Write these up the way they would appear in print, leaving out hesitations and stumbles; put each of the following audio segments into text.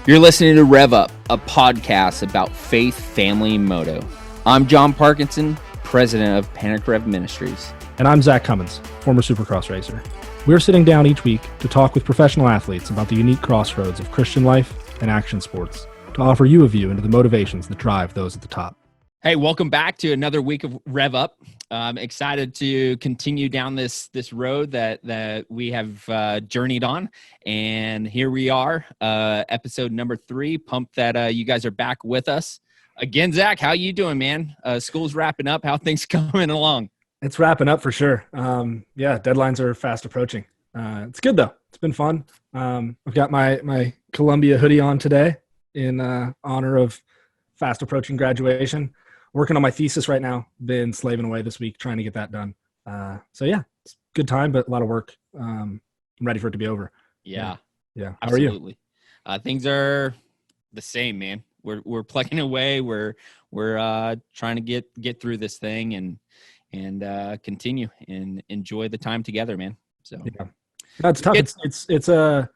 You're listening to RevUp, a podcast about faith, family, and moto. I'm John Parkinson, president of Panic Rev Ministries. And I'm Zach Cummins, former Supercross racer. We're sitting down each week to talk with professional athletes about the unique crossroads of Christian life and action sports, to offer you a view into the motivations that drive those at the top. Hey, welcome back to another week of RevUp. I'm excited to continue down this road that we have journeyed on. And here we are, episode number 3. Pumped that you guys are back with us. Again, Zach, how you doing, man? School's wrapping up. How things coming along? It's wrapping up for sure. Deadlines are fast approaching. It's good, though. It's been fun. I've got my Columbia hoodie on today in honor of fast approaching graduation. Working on my thesis right now. Been slaving away this week trying to get that done. It's a good time, but a lot of work. I'm ready for it to be over. Yeah. How absolutely. are you? Things are the same, man. We're plugging away. We're trying to get through this thing and continue and enjoy the time together, man. So that's tough. It's the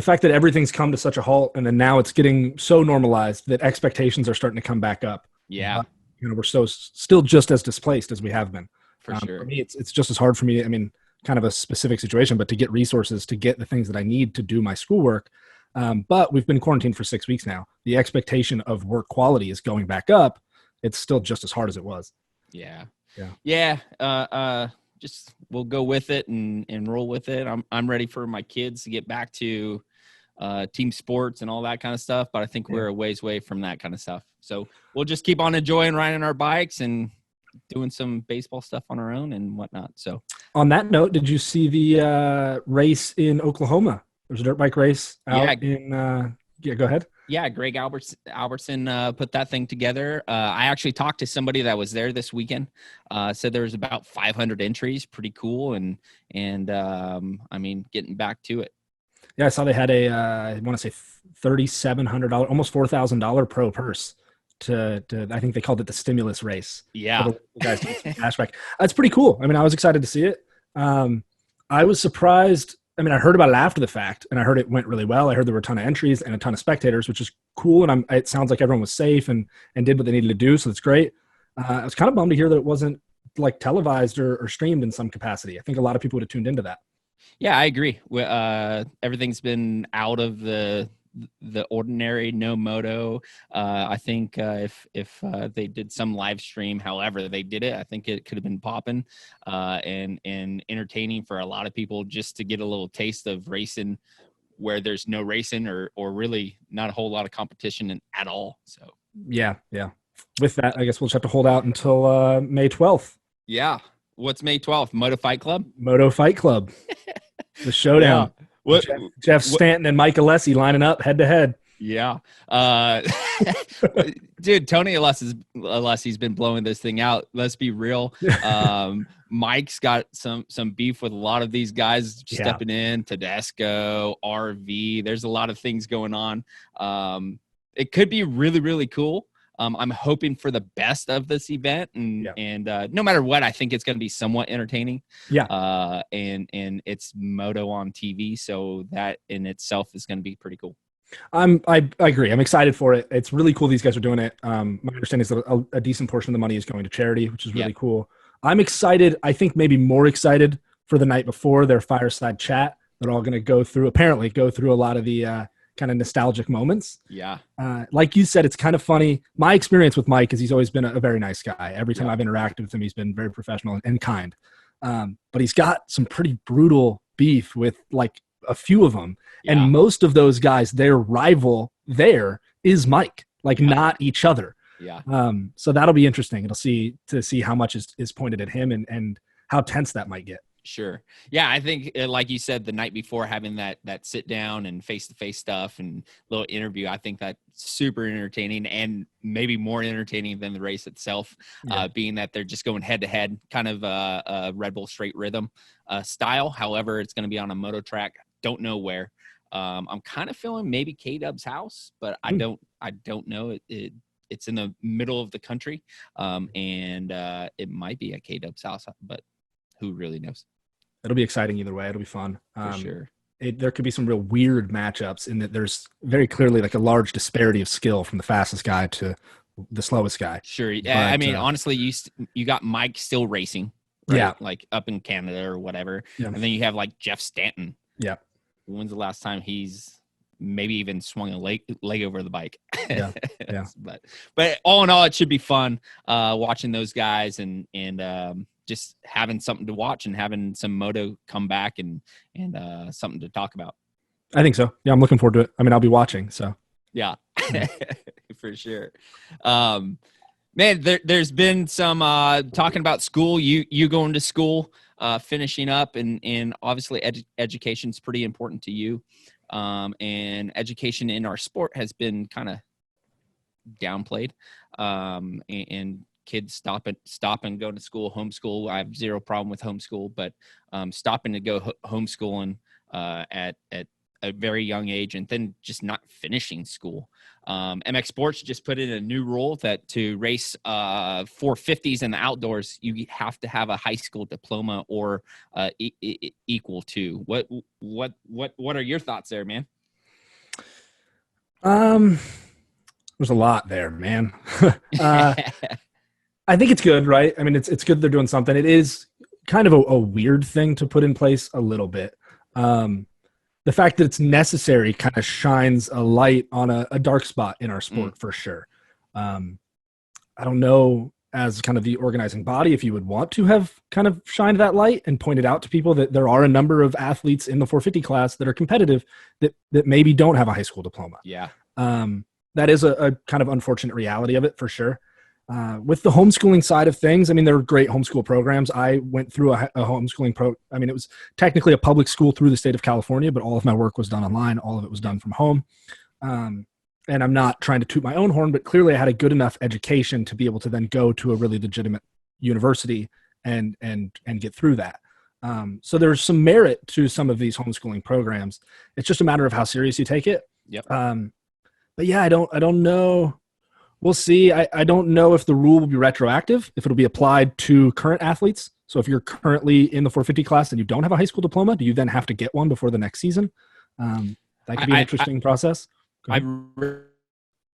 fact that everything's come to such a halt, and then now it's getting so normalized that expectations are starting to come back up. Yeah. We're still just as displaced as we have been. For sure. For me, it's just as hard for me. I mean, kind of a specific situation, but to get resources to get the things that I need to do my schoolwork. But we've been quarantined for 6 weeks now. The expectation of work quality is going back up. It's still just as hard as it was. Yeah. Just we'll go with it and roll with it. I'm ready for my kids to get back to team sports and all that kind of stuff, but I think we're a ways away from that kind of stuff. So we'll just keep on enjoying riding our bikes and doing some baseball stuff on our own and whatnot. So on that note, did you see the race in Oklahoma? There's a dirt bike race out go ahead. Yeah, Greg Albertson put that thing together. I actually talked to somebody that was there this weekend. Said there was about 500 entries. Pretty cool. And I mean, getting back to it. Yeah, I saw they had I want to say $3,700, almost $4,000 pro purse to I think they called it the stimulus race. Yeah. For the guys to get some cash back. That's pretty cool. I mean, I was excited to see it. I was surprised. I mean, I heard about it after the fact, and I heard it went really well. I heard there were a ton of entries and a ton of spectators, which is cool. And it sounds like everyone was safe and did what they needed to do, so that's great. I was kind of bummed to hear that it wasn't like televised or streamed in some capacity. I think a lot of people would have tuned into that. Yeah, I agree. Everything's been out of the ordinary, no moto. I think if they did some live stream, however they did it, I think it could have been popping and entertaining for a lot of people just to get a little taste of racing where there's no racing or really not a whole lot of competition at all. So yeah. With that, I guess we'll just have to hold out until May 12th. Yeah. What's May 12th? Moto Fight Club? Moto Fight Club. The showdown. Yeah. What Jeff Stanton and Mike Alessi lining up head to head. Yeah. Dude, Tony Alessi's been blowing this thing out. Let's be real. Mike's got some beef with a lot of these guys stepping in, Tedesco, RV. There's a lot of things going on. It could be really, really cool. I'm hoping for the best of this event, and no matter what, I think it's going to be somewhat entertaining. Yeah. And it's moto on TV, so that in itself is going to be pretty cool. I agree. I'm excited for it. It's really cool these guys are doing it. My understanding is that a decent portion of the money is going to charity, which is really cool. I'm excited. I think maybe more excited for the night before their fireside chat. They're all going to go through a lot of the kind of nostalgic moments. Yeah. Like you said, it's kind of funny. My experience with Mike is he's always been a very nice guy. Every time I've interacted with him, he's been very professional and kind. But he's got some pretty brutal beef with like a few of them. Yeah. And most of those guys, their rival there is Mike, not each other. Yeah. So that'll be interesting. It'll see how much is pointed at him and how tense that might get. Sure. Yeah, I think, like you said, the night before having that sit down and face-to-face stuff and little interview, I think that's super entertaining and maybe more entertaining than the race itself, being that they're just going head-to-head, kind of a Red Bull straight rhythm style. However, it's going to be on a moto track. Don't know where. I'm kind of feeling maybe K-Dub's house, but I don't know. It's in the middle of the country, and it might be at K-Dub's house, but who really knows? It'll be exciting either way. It'll be fun. For sure. there could be some real weird matchups in that there's very clearly like a large disparity of skill from the fastest guy to the slowest guy. Sure. But, I mean, honestly, you got Mike still racing, right? Yeah. Like up in Canada or whatever. Yeah. And then you have like Jeff Stanton. Yeah. When's the last time he's maybe even swung a leg over the bike? Yeah. But all in all, it should be fun watching those guys and just having something to watch and having some moto come back and something to talk about. I think so. Yeah, I'm looking forward to it. I mean, I'll be watching. So yeah, for sure. Man, there's been some talking about school. You going to school, finishing up, and obviously education's pretty important to you. And education in our sport has been kind of downplayed. And kids stop and go to school, homeschool. I have zero problem with homeschool, but stopping to go homeschooling at a very young age and then just not finishing school. MX Sports just put in a new rule that to race 450s in the outdoors, you have to have a high school diploma or equal to. What are your thoughts there, man? There's a lot there, man. I think it's good, right? I mean, it's good they're doing something. It is kind of a weird thing to put in place a little bit. The fact that it's necessary kind of shines a light on a dark spot in our sport for sure. I don't know, as kind of the organizing body, if you would want to have kind of shined that light and pointed out to people that there are a number of athletes in the 450 class that are competitive that maybe don't have a high school diploma. Yeah. That is a kind of unfortunate reality of it for sure. With the homeschooling side of things, I mean, there are great homeschool programs. I went through a homeschooling I mean, it was technically a public school through the state of California, but all of my work was done online. All of it was done from home. And I'm not trying to toot my own horn, but clearly I had a good enough education to be able to then go to a really legitimate university and get through that. So there's some merit to some of these homeschooling programs. It's just a matter of how serious you take it. Yep. But yeah, I don't know. We'll see. I don't know if the rule will be retroactive, if it'll be applied to current athletes. So if you're currently in the 450 class and you don't have a high school diploma, do you then have to get one before the next season? That could be an interesting process. I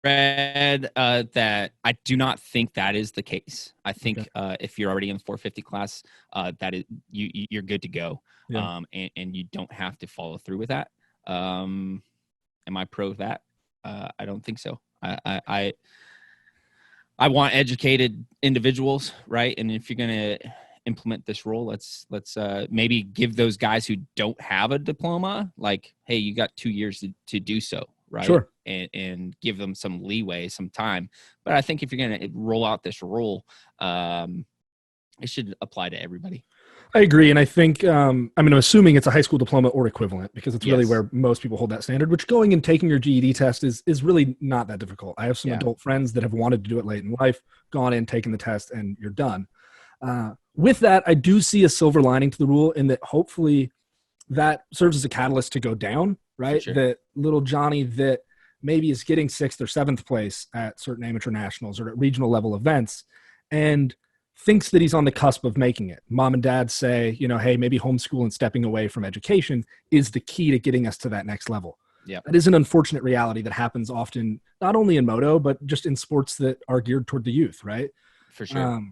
read that I do not think that is the case. I think if you're already in the 450 class, that is you're good to go. Yeah. And you don't have to follow through with that. Am I pro that? I don't think so. I want educated individuals, right? And if you're going to implement this rule, let's maybe give those guys who don't have a diploma, like, hey, you got 2 years to do so, right? Sure. And give them some leeway, some time. But I think if you're going to roll out this rule, it should apply to everybody. I agree. And I think, I'm assuming it's a high school diploma or equivalent because it's really where most people hold that standard, which going and taking your GED test is really not that difficult. I have some adult friends that have wanted to do it late in life, gone in, taken the test, and you're done. With that, I do see a silver lining to the rule in that hopefully that serves as a catalyst to go down, right? Sure. That little Johnny that maybe is getting 6th or 7th place at certain amateur nationals or at regional level events and thinks that he's on the cusp of making it. Mom and dad say, hey, maybe homeschool and stepping away from education is the key to getting us to that next level. Yeah. That is an unfortunate reality that happens often, not only in moto, but just in sports that are geared toward the youth, right? For sure.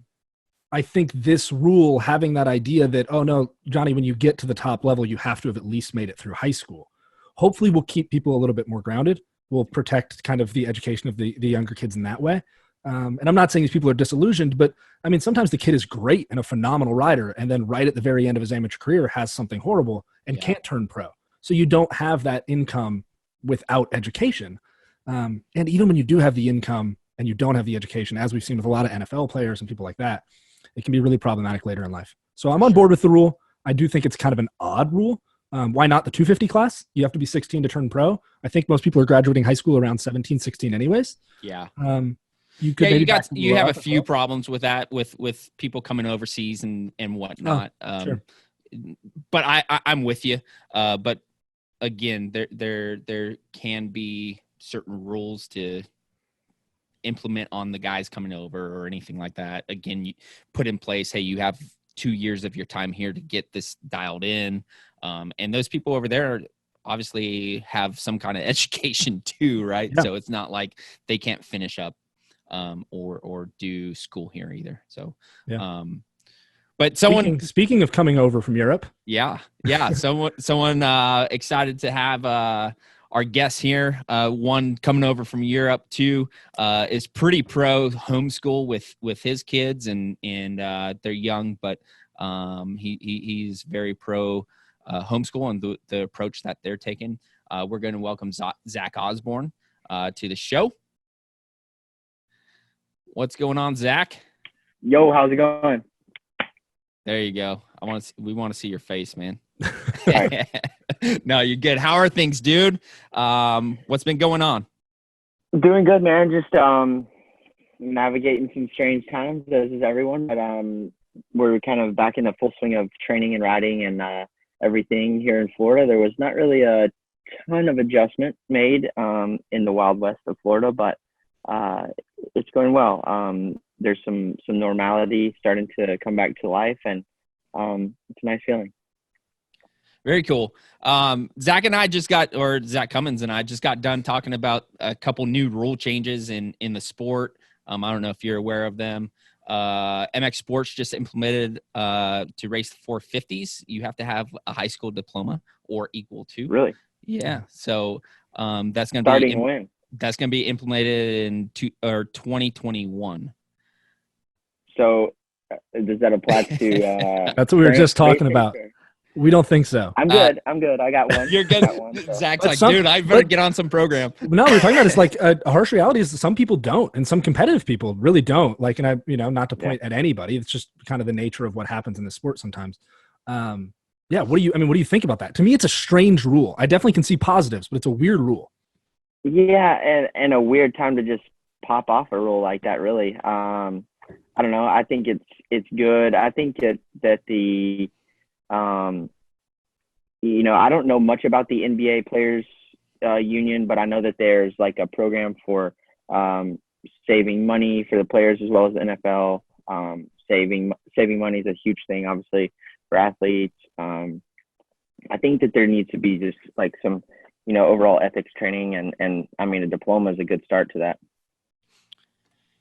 I think this rule, having that idea that, oh no, Johnny, when you get to the top level, you have to have at least made it through high school, hopefully will keep people a little bit more grounded, will protect kind of the education of the younger kids in that way. And I'm not saying these people are disillusioned, but I mean, sometimes the kid is great and a phenomenal rider, and then right at the very end of his amateur career has something horrible and can't turn pro. So you don't have that income without education. And even when you do have the income and you don't have the education, as we've seen with a lot of NFL players and people like that, it can be really problematic later in life. So I'm on board with the rule. I do think it's kind of an odd rule. Why not the 250 class? You have to be 16 to turn pro. I think most people are graduating high school around 17, 16 anyways. Yeah. You have a few problems with that, with people coming overseas and whatnot. Sure. But I'm with you. But again, there can be certain rules to implement on the guys coming over or anything like that. Again, you put in place, hey, you have 2 years of your time here to get this dialed in. And those people over there obviously have some kind of education too, right? Yeah. So it's not like they can't finish up or do school here either. So, Yeah. but someone Speaking of coming over from Europe. Yeah. Someone excited to have our guests here. One coming over from Europe, two is pretty pro homeschool with his kids, and they're young, but he's very pro homeschool and the approach that they're taking. We're going to welcome Zach Osborne to the show. What's going on, Zach? Yo, how's it going? There you go. We want to see your face, man. Right. No, you're good. How are things, dude? What's been going on? Doing good, man. Just navigating some strange times, as is everyone. But we're kind of back in the full swing of training and riding and everything here in Florida. There was not really a ton of adjustment made in the Wild West of Florida, but it's going well. There's some normality starting to come back to life, and it's a nice feeling. Very cool. Zach Cummins and I just got done talking about a couple new rule changes in the sport. I don't know if you're aware of them. MX Sports just implemented to race 450s, you have to have a high school diploma or equal to. Really? Yeah. So that's going to be implemented in 2021. So does that apply to that's what we were just talking about. We don't think so. I'm good. I got one. You're good. So. Zach's like, dude, I better get on some program. No, we're talking about it's like a harsh reality is that some people don't, and some competitive people really don't. Like, and not to point at anybody. It's just kind of the nature of what happens in the sport sometimes. Yeah. What do you think about that? To me, it's a strange rule. I definitely can see positives, but it's a weird rule. Yeah, and a weird time to just pop off a rule like that. Really, I don't know. I think it's good. I think that the I don't know much about the NBA players union, but I know that there's like a program for saving money for the players as well as the NFL. Saving money is a huge thing, obviously, for athletes. I think that there needs to be just like some, overall ethics training, and I mean, a diploma is a good start to that.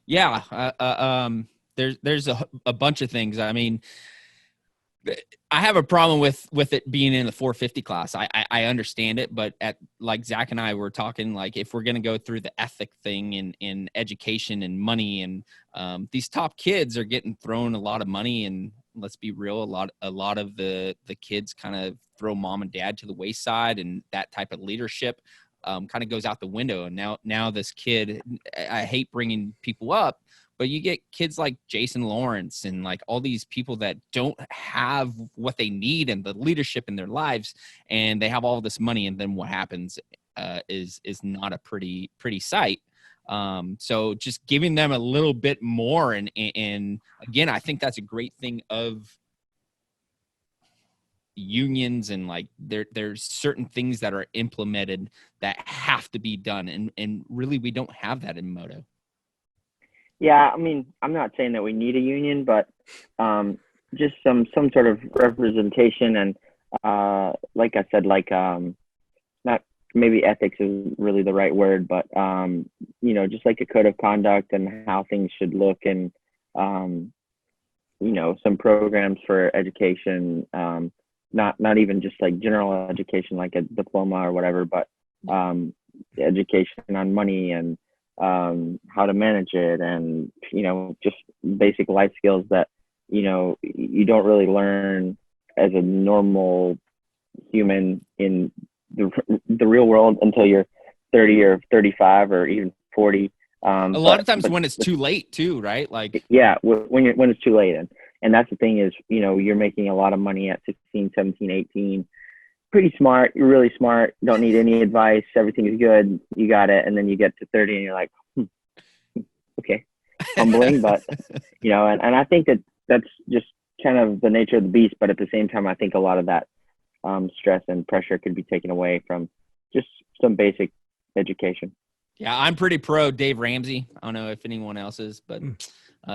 Yeah. There's a bunch of things. I mean, I have a problem with it being in the 450 class. I understand it, but like Zach and I were talking, like if we're going to go through the ethic thing in education and money, and these top kids are getting thrown a lot of money, and let's be real, a lot of the kids kind of throw mom and dad to the wayside, and that type of leadership kind of goes out the window. And now this kid, I hate bringing people up, but you get kids like Jason Lawrence and like all these people that don't have what they need and the leadership in their lives, and they have all this money, and then what happens is not a pretty sight. So just giving them a little bit more, and again, I think that's a great thing of unions, and like there's certain things that are implemented that have to be done, and really we don't have that in moto. Yeah, I mean, I'm not saying that we need a union, but just some sort of representation, and like I said, like not maybe ethics is really the right word, but just like a code of conduct and how things should look, and some programs for education, not even just like general education like a diploma or whatever, but education on money and how to manage it, and just basic life skills that you don't really learn as a normal human in the real world until you're 30 or 35 or even 40. A lot of times when it's too late too, right? Like, yeah, when it's too late. And that's the thing is, you're making a lot of money at 16, 17, 18, pretty smart. You're really smart. Don't need any advice. Everything is good. You got it. And then you get to 30 and you're like, okay, humbling. But, and I think that's just kind of the nature of the beast. But at the same time, I think a lot of that stress and pressure could be taken away from just some basic education. Yeah, I'm pretty pro Dave Ramsey. I don't know if anyone else is, but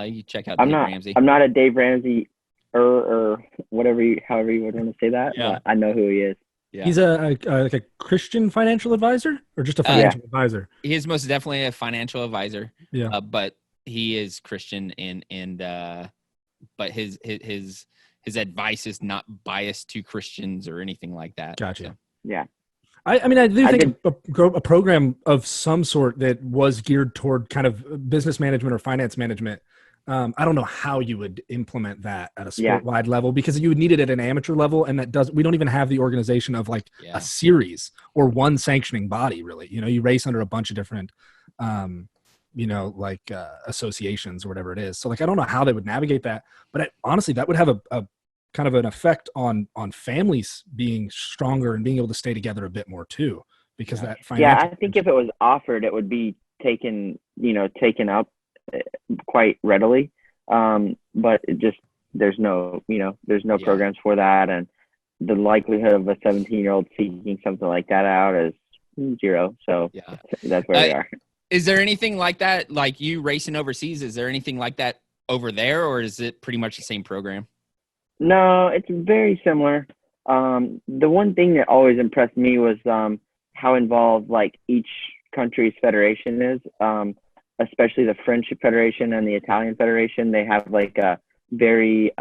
you check out Dave Ramsey. I'm not a Dave Ramsey or whatever, however you would want to say that. Yeah. But I know who he is. Yeah. He's like a Christian financial advisor or just a financial advisor? He is most definitely a financial advisor. Yeah. But he is Christian but his advice is not biased to Christians or anything like that. Gotcha. So. Yeah. I mean, I do think a program of some sort that was geared toward kind of business management or finance management. I don't know how you would implement that at a sport-wide level, because you would need it at an amateur level, and we don't even have the organization of like a series or one sanctioning body, really. You know, you race under a bunch of different, associations or whatever it is. So like, I don't know how they would navigate that, but honestly, that would have a kind of an effect on families being stronger and being able to stay together a bit more too, because that financial. I think if it was offered, it would be taken up quite readily. But it just, there's no programs for that. And the likelihood of a 17-year-old seeking something like that out is zero. So that's where we are. Is there anything like that, like you racing overseas? Is there anything like that over there, or is it pretty much the same program? No, it's very similar. The one thing that always impressed me was how involved like each country's federation is, especially the French Federation and the Italian Federation. They have like a very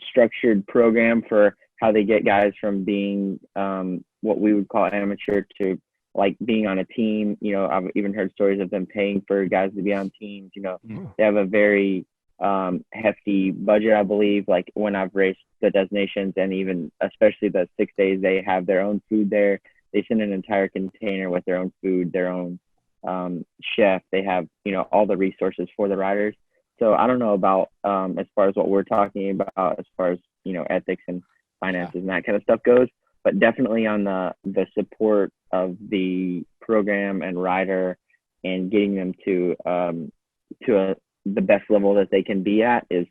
structured program for how they get guys from being what we would call amateur to like being on a team. You know, I've even heard stories of them paying for guys to be on teams. You know, they have a very hefty budget, I believe. Like when I've raced the destinations, and even especially the 6 days, they have their own food there. They send an entire container with their own food, their own chef. They have, you know, all the resources for the riders. So I don't know about as far as what we're talking about, as far as, you know, ethics and finances and that kind of stuff goes, but definitely on the support of the program and rider and getting them to the best level that they can be at is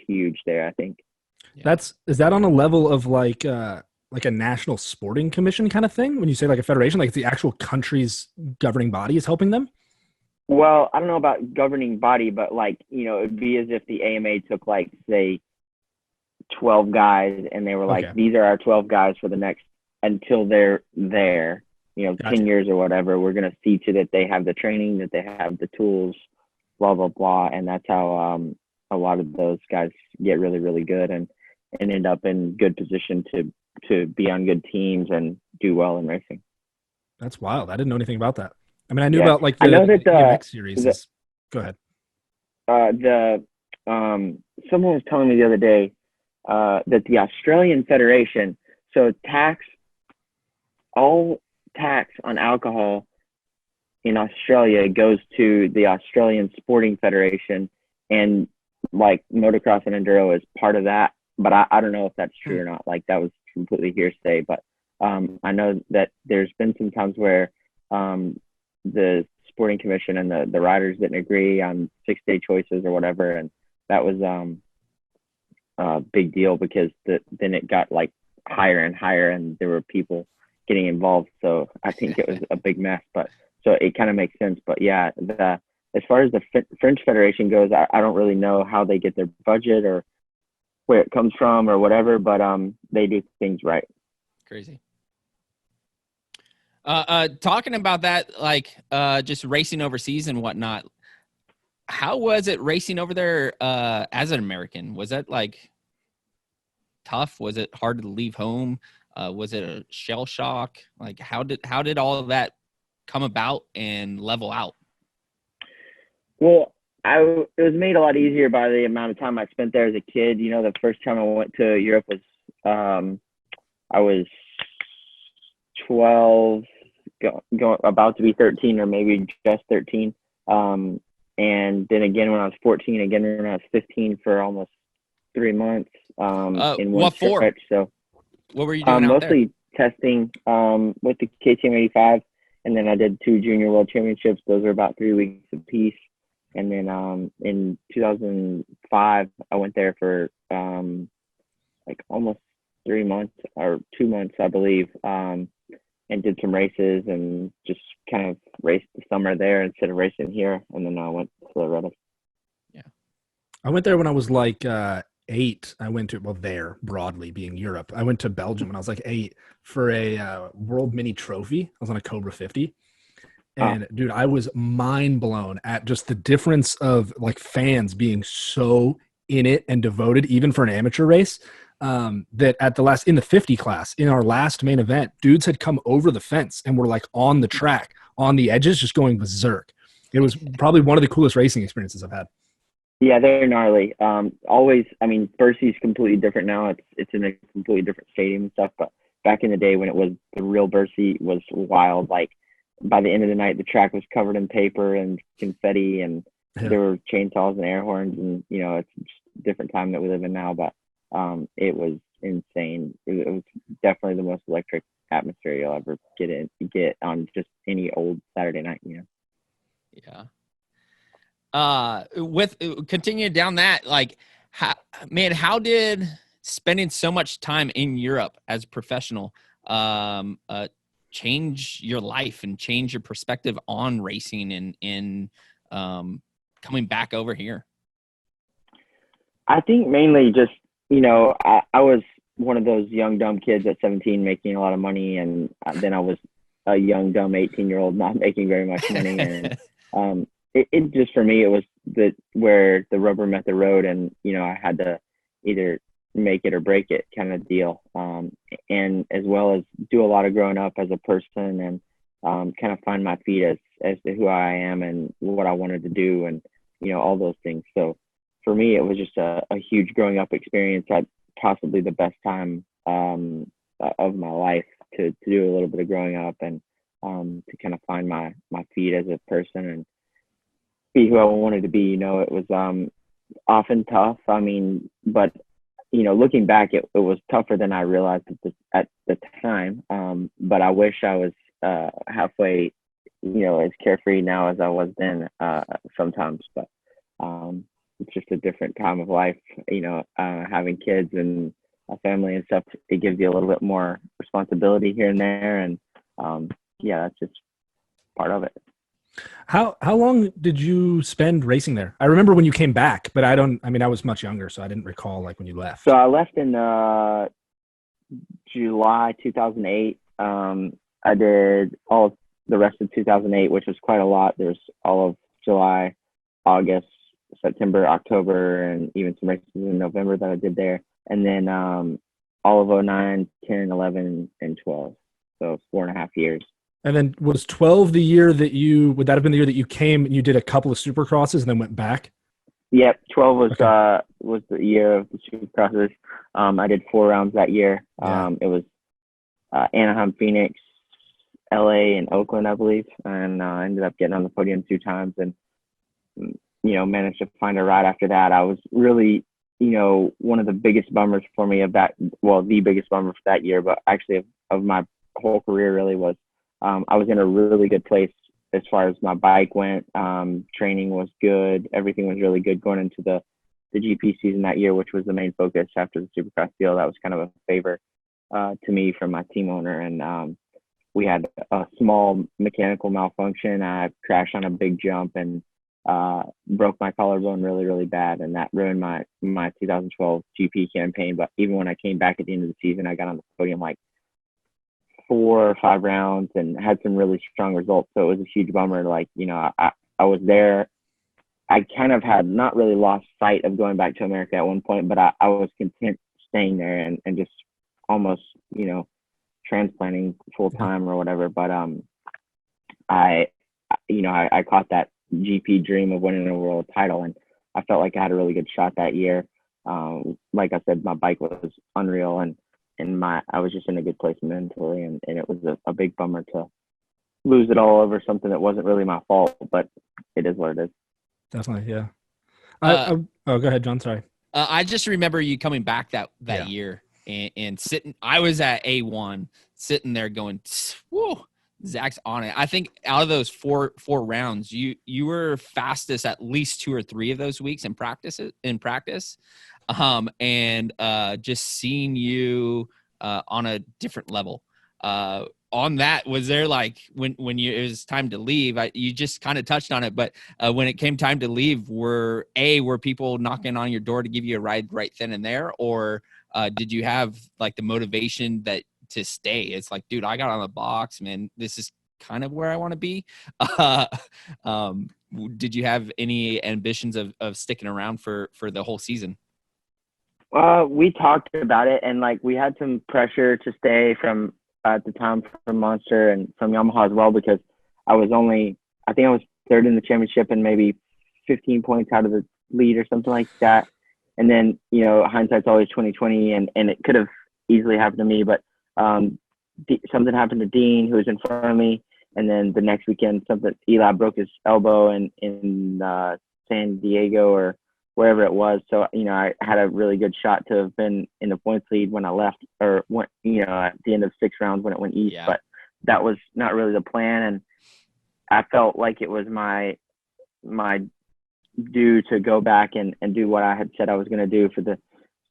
huge there, I think. Is that on a level of like a national sporting commission kind of thing? When you say like a federation, like the actual country's governing body is helping them? Well, I don't know about governing body, but like, you know, it'd be as if the AMA took like, say, 12 guys and they were like, these are our 12 guys for the next, until they're there, you know, 10 years or whatever. We're going to see to that they have the training, that they have the tools, blah, blah, blah. And that's how a lot of those guys get really, really good and end up in good position to be on good teams and do well in racing. That's wild. I didn't know anything about that. I mean, I knew about like the EMX series. Go ahead. Someone was telling me the other day that the Australian Federation, so all tax on alcohol in Australia goes to the Australian Sporting Federation, and like motocross and enduro is part of that. But I don't know if that's true or not. Like that was completely hearsay. But I know that there's been some times where the sporting commission and the riders didn't agree on 6-day choices or whatever, and that was a big deal because then it got like higher and higher, and there were people getting involved. So I think it was a big mess. But so it kind of makes sense. But yeah, as far as the French Federation goes, I don't really know how they get their budget or where it comes from or whatever, but they do things right. Crazy. Talking about that, like just racing overseas and whatnot, how was it racing over there as an American? Was that like tough? Was it hard to leave home? Was it a shell shock? Like how did all of that come about and level out? Well, it was made a lot easier by the amount of time I spent there as a kid. You know, the first time I went to Europe was I was 12, going about to be 13, or maybe just 13. And then again when I was 14, again when I was 15 for almost 3 months in one stretch. So what were you doing out mostly there? Testing with the KTM 85, and then I did 2 junior world championships. Those were about 3 weeks apiece. And then in 2005, I went there for like almost 3 months or 2 months, I believe, and did some races and just kind of raced the summer there instead of racing here. And then I went to the RevUp. Yeah. I went there when I was like 8. I went to, well, there broadly being Europe. I went to Belgium when I was like 8 for a World Mini Trophy. I was on a Cobra 50. And dude, I was mind blown at just the difference of like fans being so in it and devoted, even for an amateur race. That at in the 50 class, in our last main event, dudes had come over the fence and were like on the track, on the edges, just going berserk. It was probably one of the coolest racing experiences I've had. Yeah, they're gnarly. Always, I mean, Bercy's completely different now. It's in a completely different stadium and stuff. But back in the day when it was the real Bercy was wild. Like by the end of the night, the track was covered in paper and confetti, and there were chainsaws and air horns, and it's just a different time that we live in now. But it was insane. It was definitely the most electric atmosphere you'll ever get on just any old Saturday night. Yeah. With continuing down that, like, how did spending so much time in Europe as a professional change your life and change your perspective on racing and coming back over here? I think mainly just, I was one of those young, dumb kids at 17 making a lot of money, and then I was a young, dumb 18-year-old not making very much money. And it just, for me, it was where the rubber met the road, and, I had to either make it or break it kind of deal. And as well as do a lot of growing up as a person, and kind of find my feet as to who I am and what I wanted to do, and, all those things. So for me, it was just a huge growing up experience at possibly the best time of my life to do a little bit of growing up, and to kind of find my feet as a person and be who I wanted to be. It was often tough. I mean, but looking back, it was tougher than I realized at the time. But I wish I was halfway, as carefree now as I was then sometimes. But it's just a different time of life. Having kids and a family and stuff, it gives you a little bit more responsibility here and there, and that's just part of it. How long did you spend racing there? I remember when you came back, but I was much younger, so I didn't recall like when you left. So I left in July 2008. I did all of the rest of 2008, which was quite a lot. There's all of July, August, September, October, and even some races in November that I did there. And then all of 09, 10, 11, and 12. So 4.5 years. And then was 12 the year that would that have been the year that you came and you did a couple of Supercrosses and then went back? Yep. 12 was the year of the Supercrosses. I did 4 rounds that year. Yeah. It was Anaheim, Phoenix, LA, and Oakland, I believe. And I ended up getting on the podium 2 times, and, managed to find a ride after that. I was really, one of the biggest bummers for me the biggest bummer for that year, but actually of my whole career really was, I was in a really good place as far as my bike went. Training was good. Everything was really good going into the GP season that year, which was the main focus after the Supercross deal. That was kind of a favor to me from my team owner. And we had a small mechanical malfunction. I crashed on a big jump and broke my collarbone really, really bad. And that ruined my 2012 GP campaign. But even when I came back at the end of the season, I got on the podium like 4 or 5 rounds and had some really strong results. So it was a huge bummer. Like, I was there. I kind of had not really lost sight of going back to America at one point, but I was content staying there and just almost, transplanting full time or whatever. But I caught that GP dream of winning a world title, and I felt like I had a really good shot that year. Like I said, my bike was unreal, and I was just in a good place mentally, and it was a big bummer to lose it all over something that wasn't really my fault, but it is what it is. Definitely, yeah. Go ahead, John. Sorry. I just remember you coming back that year and sitting. I was at A1, sitting there going, "Whoa, Zach's on it." I think out of those four rounds, you were fastest at least 2 or 3 of those weeks in practice. And just seeing you on a different level. on that, was there like when it was time to leave, you just kind of touched on it, but when it came time to leave, were people knocking on your door to give you a ride right then and there, or did you have like the motivation to stay? It's like, dude, I got on the box, man. This is kind of where I want to be. Did you have any ambitions of sticking around for the whole season? We talked about it, and like we had some pressure to stay from at the time from Monster and from Yamaha as well, because I think I was third in the championship and maybe 15 points out of the lead or something like that. And then, hindsight's always 20/20, and it could have easily happened to me, but something happened to Dean, who was in front of me. And then the next weekend, Eli broke his elbow in San Diego or wherever it was. So, I had a really good shot to have been in the points lead when I left, or went, at the end of 6 rounds when it went east. Yeah. But that was not really the plan. And I felt like it was my due to go back and do what I had said I was going to do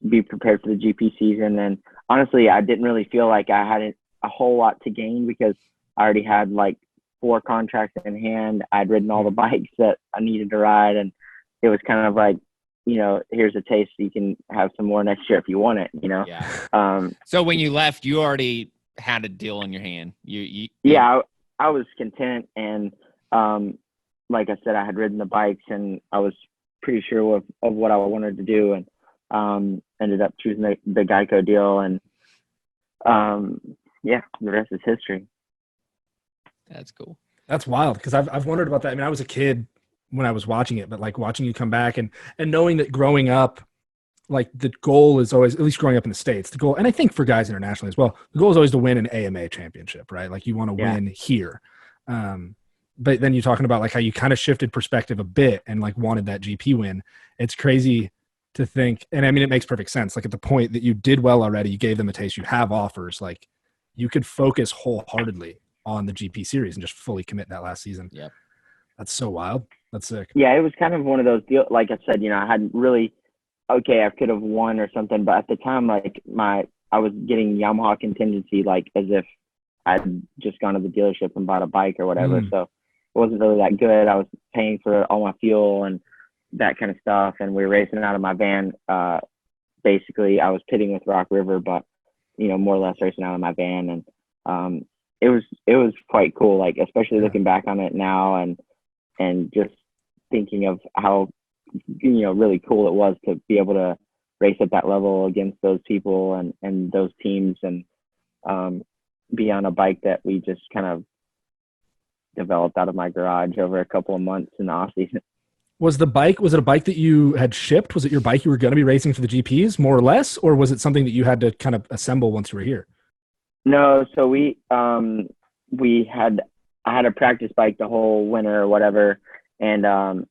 be prepared for the GP season. And honestly, I didn't really feel like I had a whole lot to gain, because I already had like 4 contracts in hand. I'd ridden all the bikes that I needed to ride. And it was kind of like, here's a taste. You can have some more next year if you want it, Yeah. So when you left, you already had a deal in your hand. Yeah, I was content. And like I said, I had ridden the bikes and I was pretty sure of what I wanted to do, and ended up choosing the Geico deal. And the rest is history. That's cool. That's wild, because I've wondered about that. I mean, I was a kid when I was watching it, but like watching you come back and knowing that growing up, like the goal is always, at least growing up in the States, the goal, and I think for guys internationally as well, the goal is always to win an AMA championship, right? Like you want to win here. But then you're talking about like how you kind of shifted perspective a bit and like wanted that GP win. It's crazy to think, and I mean, it makes perfect sense. Like at the point that you did well already, you gave them a taste, you have offers, like you could focus wholehearted on the GP series and just fully commit that last season. Yeah. That's so wild. That's sick. Yeah, it was kind of one of those deals. Like I said, I hadn't really, I could have won or something, but at the time, like I was getting Yamaha contingency, like as if I'd just gone to the dealership and bought a bike or whatever. So it wasn't really that good. I was paying for all my fuel and that kind of stuff. And we were racing out of my van. Basically I was pitting with Rock River, but more or less racing out of my van. And it was quite cool, like especially looking back on it now and just thinking of how really cool it was to be able to race at that level against those people and those teams, and be on a bike that we just kind of developed out of my garage over a couple of months in the off season. Was it a bike that you had shipped? Was it your bike you were going to be racing for the GPs more or less, or was it something that you had to kind of assemble once you were here? No, so I had a practice bike the whole winter or whatever, and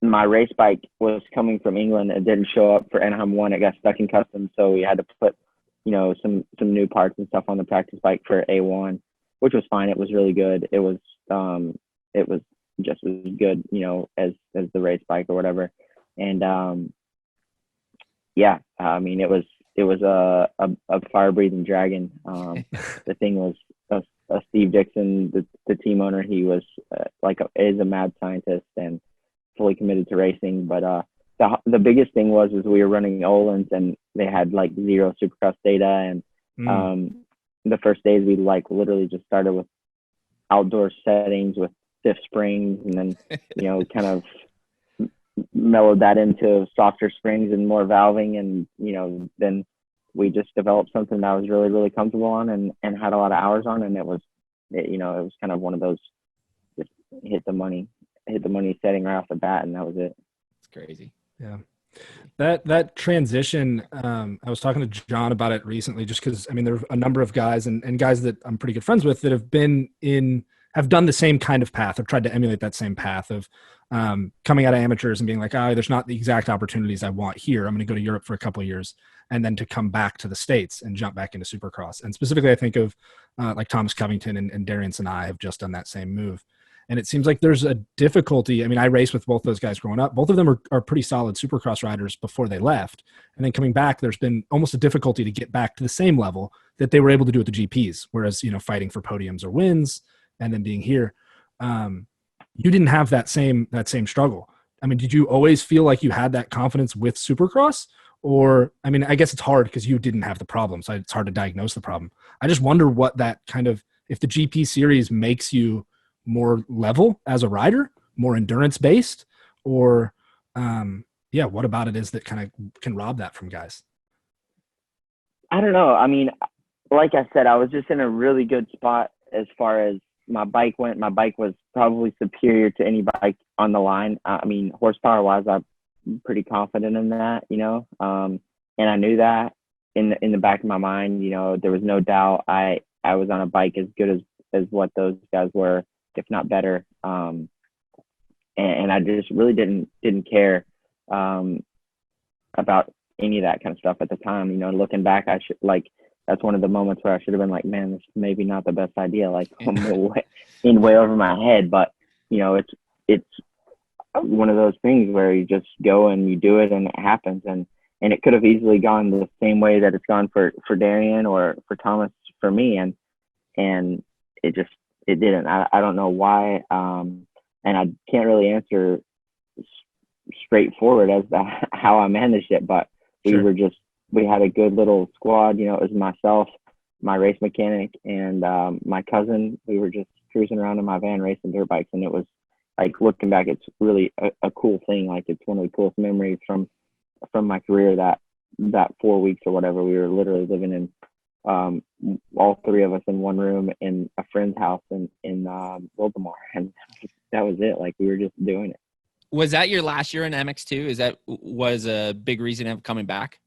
my race bike was coming from England. It didn't show up for Anaheim 1. It got stuck in customs, so we had to put some new parts and stuff on the practice bike for A1, which was fine. It was really good. It was just as good, as the race bike or whatever. And I mean, it was a fire breathing dragon. The thing was Steve Dixon, the team owner. He was is a mad scientist and fully committed to racing. But the biggest thing was we were running Olin's and they had like 0 Supercross data. And the first days we literally just started with outdoor settings with stiff springs, and then kind of mellowed that into softer springs and more valving, and then we just developed something that I was really, really comfortable on and had a lot of hours on. And it was kind of one of those just hit the money setting right off the bat, and that was it. It's crazy. Yeah. That transition, I was talking to John about it recently, just because, I mean, there are a number of guys and guys that I'm pretty good friends with that have done the same kind of path, have tried to emulate that same path of coming out of amateurs and being like, there's not the exact opportunities I want here. I'm going to go to Europe for a couple of years, and then to come back to the States and jump back into Supercross. And specifically, I think of like Thomas Covington and Darian Sinai have just done that same move. And it seems like there's a difficulty. I mean, I raced with both those guys growing up. Both of them are pretty solid supercross riders before they left. And then coming back, there's been almost a difficulty to get back to the same level that they were able to do at the GPs. Whereas, fighting for podiums or wins and then being here, you didn't have that same struggle. I mean, did you always feel like you had that confidence with supercross? Or, I mean, I guess it's hard because you didn't have the problem. So it's hard to diagnose the problem. I just wonder what that kind of, if the GP series makes you more level as a rider, more endurance based, or what about it is that kind of can rob that from guys? I don't know. I mean, like I said, I was just in a really good spot as far as my bike went. My bike was probably superior to any bike on the line. I mean, horsepower wise, I'm pretty confident in that, and I knew that in the back of my mind. There was no doubt I was on a bike as good as what those guys were, if not better. And I just really didn't care about any of that kind of stuff at the time. Looking back, that's one of the moments where I should have been like, man, this is maybe not the best idea. Like, I'm way over my head. But it's one of those things where you just go and you do it and it happens. And it could have easily gone the same way that it's gone for Darian or for Thomas, for me. And it didn't. I don't know why. And I can't really answer straightforward as to how I managed it, but Sure. we had a good little squad. It was myself, my race mechanic, and my cousin. We were just cruising around in my van racing dirt bikes, and it was like, looking back, it's really a cool thing. Like, it's one of the coolest memories from my career, that 4 weeks or whatever. We were literally living in all three of us in one room in a friend's house in Baltimore, and that was it. Like, we were just doing it. Was that your last year in MX2? Was a big reason of coming back?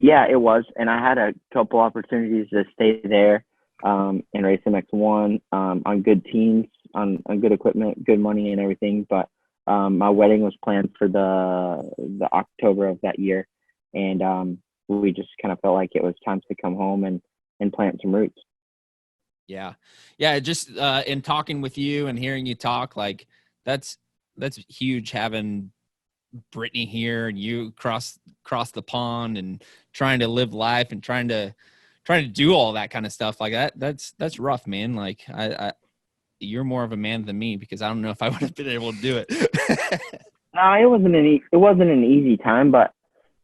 Yeah, it was. And I had a couple opportunities to stay there and race MX1 on good teams, on good equipment, good money and everything. But my wedding was planned for the October of that year. And we just kind of felt like it was time to come home and plant some roots. Yeah. Yeah. Just in talking with you and hearing you talk, like, that's huge, having Brittany here and you cross the pond and trying to live life and trying to do all that kind of stuff like that. That's rough, man. Like, you're more of a man than me, because I don't know if I would have been able to do it. No, it wasn't an easy time, but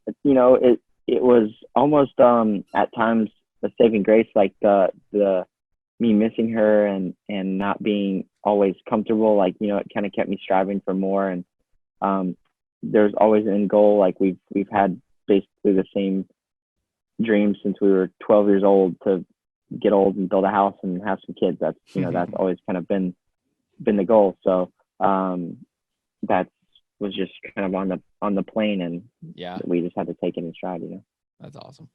it was almost at times a saving grace, like the me missing her and not being always comfortable. Like, it kind of kept me striving for more. And there's always an end goal. Like, we've had basically the same dreams since we were 12 years old, to get old and build a house and have some kids. That's, that's always kind of been the goal. So that was just kind of on the plane, and yeah, we just had to take it in stride. That's awesome.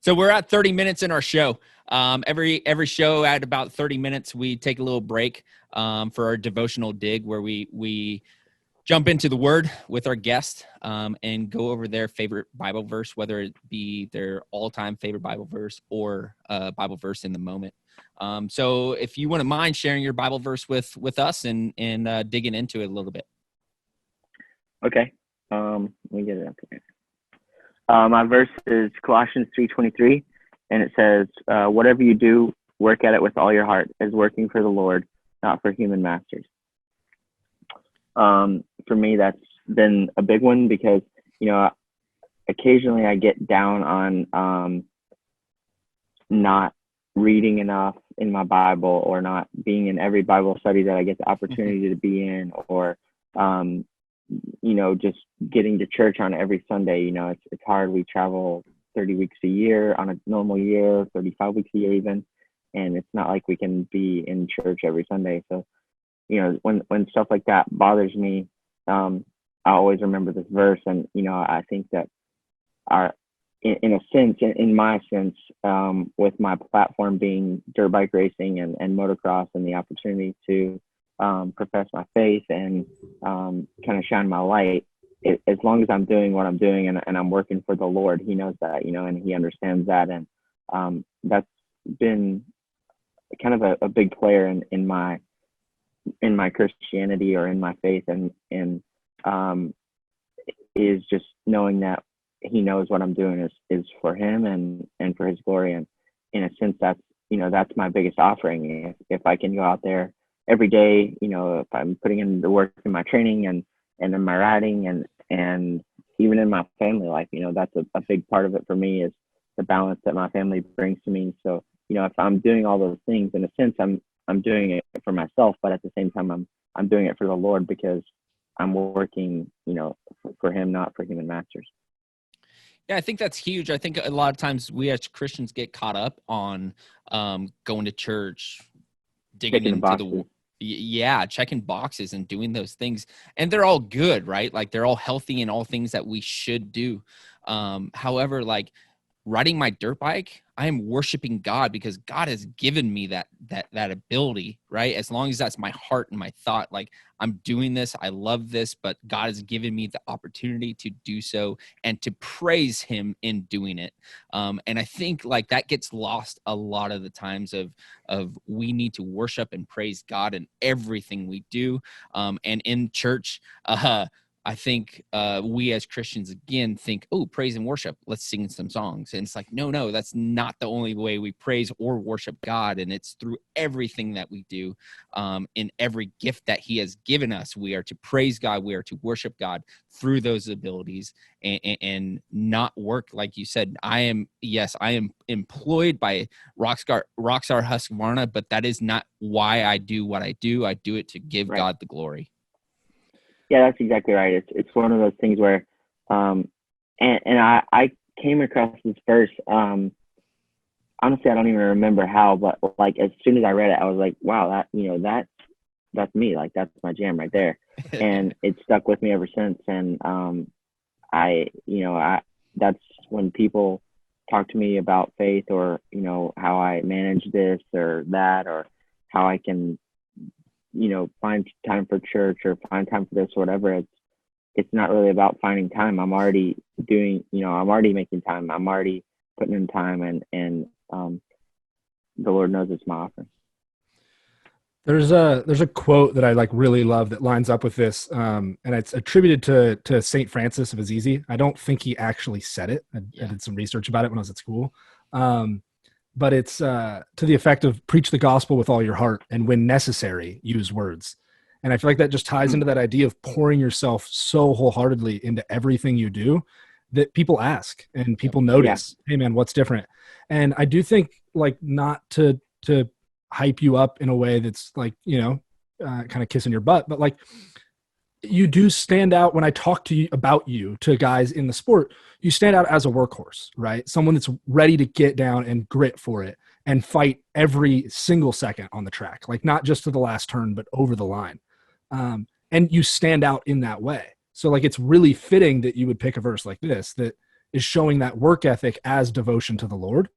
So we're at 30 minutes in our show. Every show at about 30 minutes, we take a little break for our devotional dig, where we jump into the Word with our guest and go over their favorite Bible verse, whether it be their all-time favorite Bible verse or a Bible verse in the moment. So if you wouldn't mind sharing your Bible verse with us and digging into it a little bit. Okay. Let me get it up here. My verse is Colossians 3:23, and it says, whatever you do, work at it with all your heart, as working for the Lord, not for human masters. For me, that's been a big one, because, occasionally I get down on not reading enough in my Bible, or not being in every Bible study that I get the opportunity to be in, or just getting to church on every Sunday. It's hard. We travel 30 weeks a year on a normal year, 35 weeks a year even, and it's not like we can be in church every Sunday. So, when stuff like that bothers me, I always remember this verse. And, I think that in a sense, in my sense, with my platform being dirt bike racing and motocross, and the opportunity to profess my faith and kind of shine my light, as long as I'm doing what I'm doing and I'm working for the Lord, he knows that, and he understands that. And that's been kind of a big player in my Christianity or in my faith, and is just knowing that he knows what I'm doing is for him and for his glory. And in a sense, that's my biggest offering. If I can go out there every day, if I'm putting in the work in my training and in my writing and even in my family life, that's a big part of it for me, is the balance that my family brings to me. So, if I'm doing all those things, in a sense, I'm doing it for myself, but at the same time, I'm doing it for the Lord, because I'm working, for him, not for human masters. Yeah, I think that's huge. I think a lot of times we as Christians get caught up on going to church, digging Checking the into checking boxes and doing those things. And they're all good, right? Like they're all healthy and all things that we should do. However, like riding my dirt bike, I am worshiping God because God has given me that ability, right? As long as that's my heart and my thought, like I'm doing this, I love this, but God has given me the opportunity to do so and to praise him in doing it. And I think like that gets lost a lot of the times of we need to worship and praise God in everything we do. And in church, I think we as Christians, again, think, oh, praise and worship, let's sing some songs. And it's like, no, that's not the only way we praise or worship God. And it's through everything that we do, in every gift that he has given us. We are to praise God. We are to worship God through those abilities and not work. Like you said, I am employed by Rockstar Husqvarna, but that is not why I do what I do. I do it to give God the glory. Yeah, that's exactly right. It's one of those things where, and I came across this verse. Honestly, I don't even remember how, but like as soon as I read it, I was like, wow, that's me. Like that's my jam right there, and it stuck with me ever since. And that's when people talk to me about faith, or how I manage this or that, or how I can find time for church or find time for this or whatever. It's not really about finding time. I'm already doing, I'm already making time. I'm already putting in time, and the Lord knows it's my offering. There's a quote that I like really love that lines up with this, and it's attributed to Saint Francis of Assisi. I don't think he actually said it. I did some research about it when I was at school. But it's to the effect of preach the gospel with all your heart, and when necessary, use words. And I feel like that just ties into that idea of pouring yourself so wholeheartedly into everything you do that people ask and people notice, hey man, what's different? And I do think like not to hype you up in a way that's like, kind of kissing your butt, but like you do stand out when I talk to you about you to guys in the sport. You stand out as a workhorse, right? Someone that's ready to get down and grit for it and fight every single second on the track, like not just to the last turn, but over the line. And you stand out in that way. So like, it's really fitting that you would pick a verse like this that is showing that work ethic as devotion to the Lord.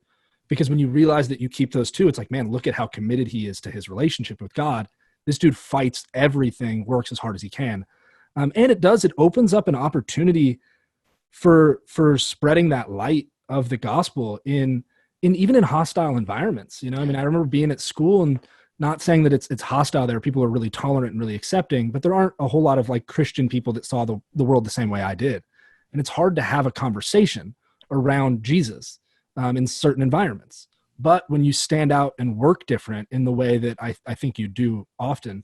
Because when you realize that you keep those two, it's like, man, look at how committed he is to his relationship with God. This dude fights everything, works as hard as he can. And it opens up an opportunity for spreading that light of the gospel in even in hostile environments. I mean, I remember being at school, and not saying that it's hostile there. People are really tolerant and really accepting, but there aren't a whole lot of like Christian people that saw the world the same way I did. And it's hard to have a conversation around Jesus in certain environments. But when you stand out and work different in the way that I think you do often,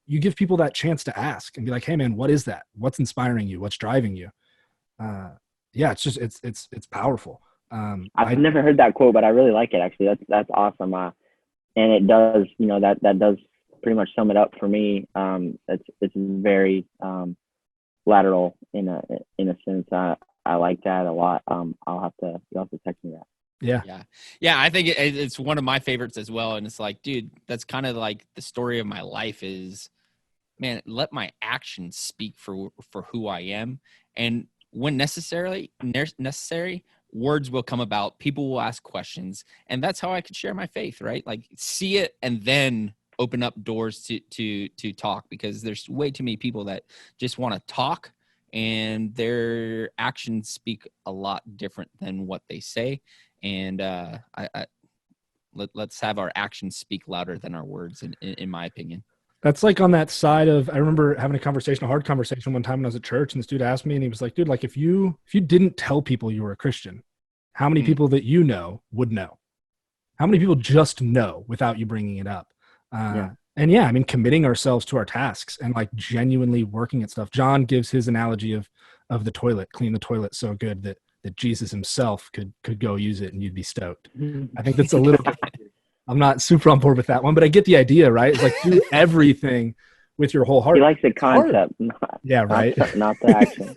you give people that chance to ask and be like, hey man, what is that? What's inspiring you? What's driving you? It's just, it's powerful. I've never heard that quote, but I really like it actually. That's awesome. And it does, that does pretty much sum it up for me. It's very lateral in a sense. I like that a lot. You'll have to text me that. Yeah. I think it's one of my favorites as well. And it's like, dude, that's kind of like the story of my life is, man, let my actions speak for who I am. And when necessary, words will come about. People will ask questions. And that's how I could share my faith, right? Like see it and then open up doors to talk, because there's way too many people that just want to talk and their actions speak a lot different than what they say. And Let's have our actions speak louder than our words, in my opinion. That's like on that side of, I remember having a hard conversation one time when I was at church, and this dude asked me, and he was like, dude, like if you didn't tell people you were a Christian, how many people that you know would know? How many people just know without you bringing it up? And yeah, I mean, committing ourselves to our tasks and like genuinely working at stuff. John gives his analogy of the toilet, clean the toilet so good that Jesus himself could go use it and you'd be stoked. I think that's a little bit, I'm not super on board with that one, but I get the idea, right? It's like do everything with your whole heart. He likes the concept, yeah, right. Not the action.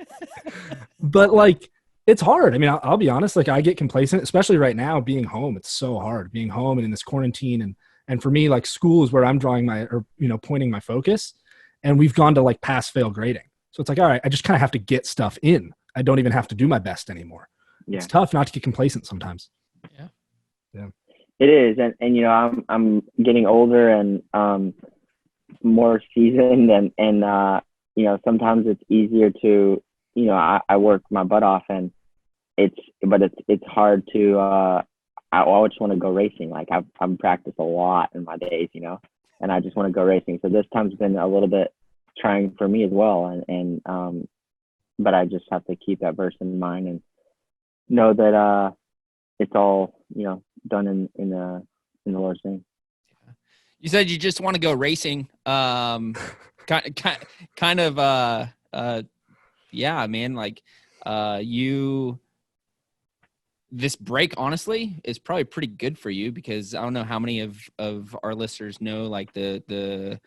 But like, it's hard. I mean, I'll be honest, like I get complacent, especially right now being home. It's so hard being home and in this quarantine. And for me, like school is where I'm pointing my focus, and we've gone to like pass fail grading. So it's like, all right, I just kind of have to get stuff in. I don't even have to do my best anymore. Yeah. It's tough not to get complacent sometimes. Yeah. It is. And you know, I'm getting older and more seasoned and you know, sometimes it's easier to, you know, I work my butt off and it's hard to, I always want to go racing. Like I've practiced a lot in my days, you know, and I just want to go racing. So this time's been a little bit trying for me as well. But I just have to keep that verse in mind and know that, it's all, you know, done in the Lord's name. You said you just want to go racing. Kind of, yeah, man, like, this break, honestly, is probably pretty good for you because I don't know how many of our listeners know, like the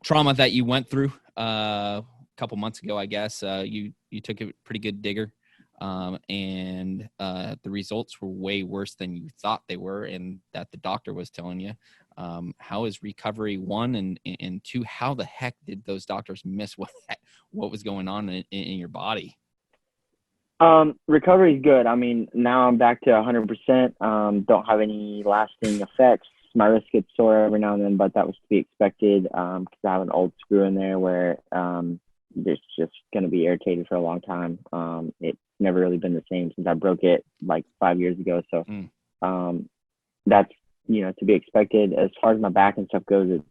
trauma that you went through, a couple months ago, I guess. You took a pretty good digger. And the results were way worse than you thought they were and that the doctor was telling you. How is recovery, one, and two, how the heck did those doctors miss what was going on in your body? Recovery is good. I mean, now I'm back to 100%. Don't have any lasting effects. My wrist gets sore every now and then, but that was to be expected because I have an old screw in there where it's just going to be irritated for a long time. It's never really been the same since I broke it like 5 years ago. So that's, you know, to be expected. As far as my back and stuff goes, it's,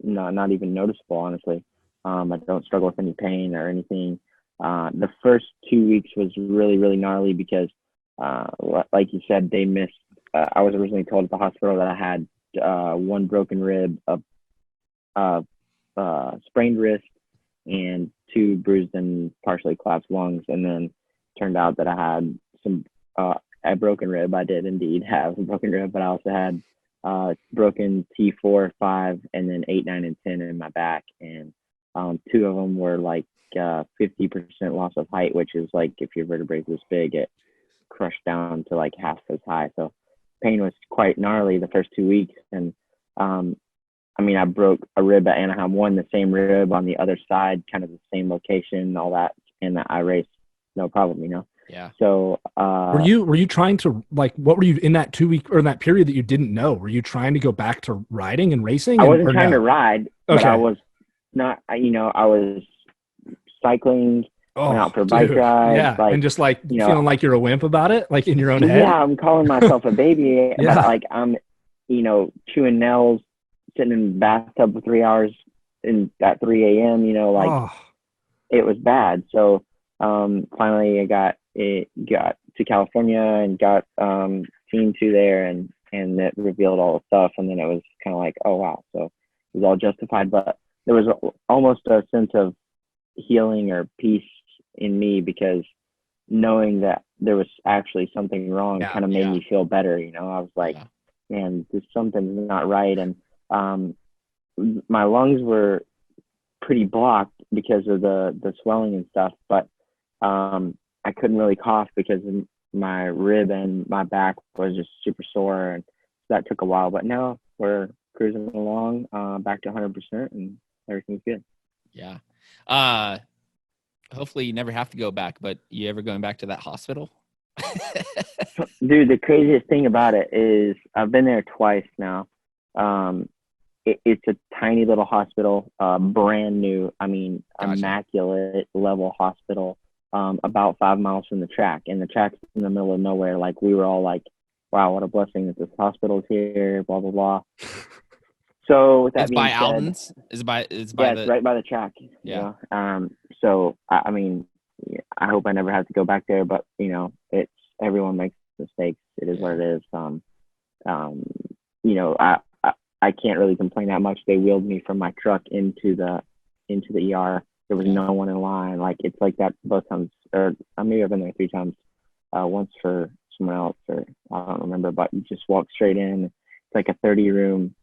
not even noticeable, honestly. I don't struggle with any pain or anything. The first 2 weeks was really, really gnarly because, like you said, they missed. I was originally told at the hospital that I had one broken rib, a sprained wrist, and two bruised and partially collapsed lungs. And then turned out that I had a broken rib. I did indeed have a broken rib, but I also had broken T4, 5, and then 8, 9, and 10 in my back. And two of them were like 50% loss of height, which is like if your vertebrae was big, it crushed down to like half as high. So pain was quite gnarly the first 2 weeks. And I mean, I broke a rib at Anaheim 1, the same rib on the other side, kind of the same location, all that, and I raced no problem, you know. Yeah. So were you trying to, like, what were you in that 2 week or in that period that you didn't know? Were you trying to go back to riding and racing? I wasn't trying to ride, but I was not, you know, I was cycling, went out for bike rides. Yeah, like, and just like, you know, feeling like you're a wimp about it, like in your own head. Yeah, I'm calling myself a baby, but like I'm, you know, chewing nails, sitting in the bathtub for 3 hours at 3 a.m., you know, like it was bad. So finally I got to California and got seen to there and that revealed all the stuff. And then it was kind of like, oh, wow. So it was all justified, but there was almost a sense of healing or peace in me because knowing that there was actually something wrong kind of made me feel better. You know, I was like, man, there's something not right. And my lungs were pretty blocked because of the swelling and stuff, but I couldn't really cough because my rib and my back was just super sore, and that took a while. But now we're cruising along, back to 100%, and everything's good. Yeah. Hopefully you never have to go back, but you ever going back to that hospital? Dude, the craziest thing about it is I've been there twice now. It's a tiny little hospital, brand new. I mean, immaculate level hospital, about 5 miles from the track, and the track's in the middle of nowhere. Like we were all like wow, what a blessing that this hospital's here, blah, blah, blah. So with that It's being by said, Alden's. It's right by the track. Yeah. You know? So I mean, I hope I never have to go back there, but you know, it's everyone makes mistakes. It is what it is. You know, I can't really complain that much. They wheeled me from my truck into the ER. There was no one in line. Like it's like that both times, or maybe I've been there 3 times. Once for someone else, or I don't remember, but you just walk straight in. It's like a 30-room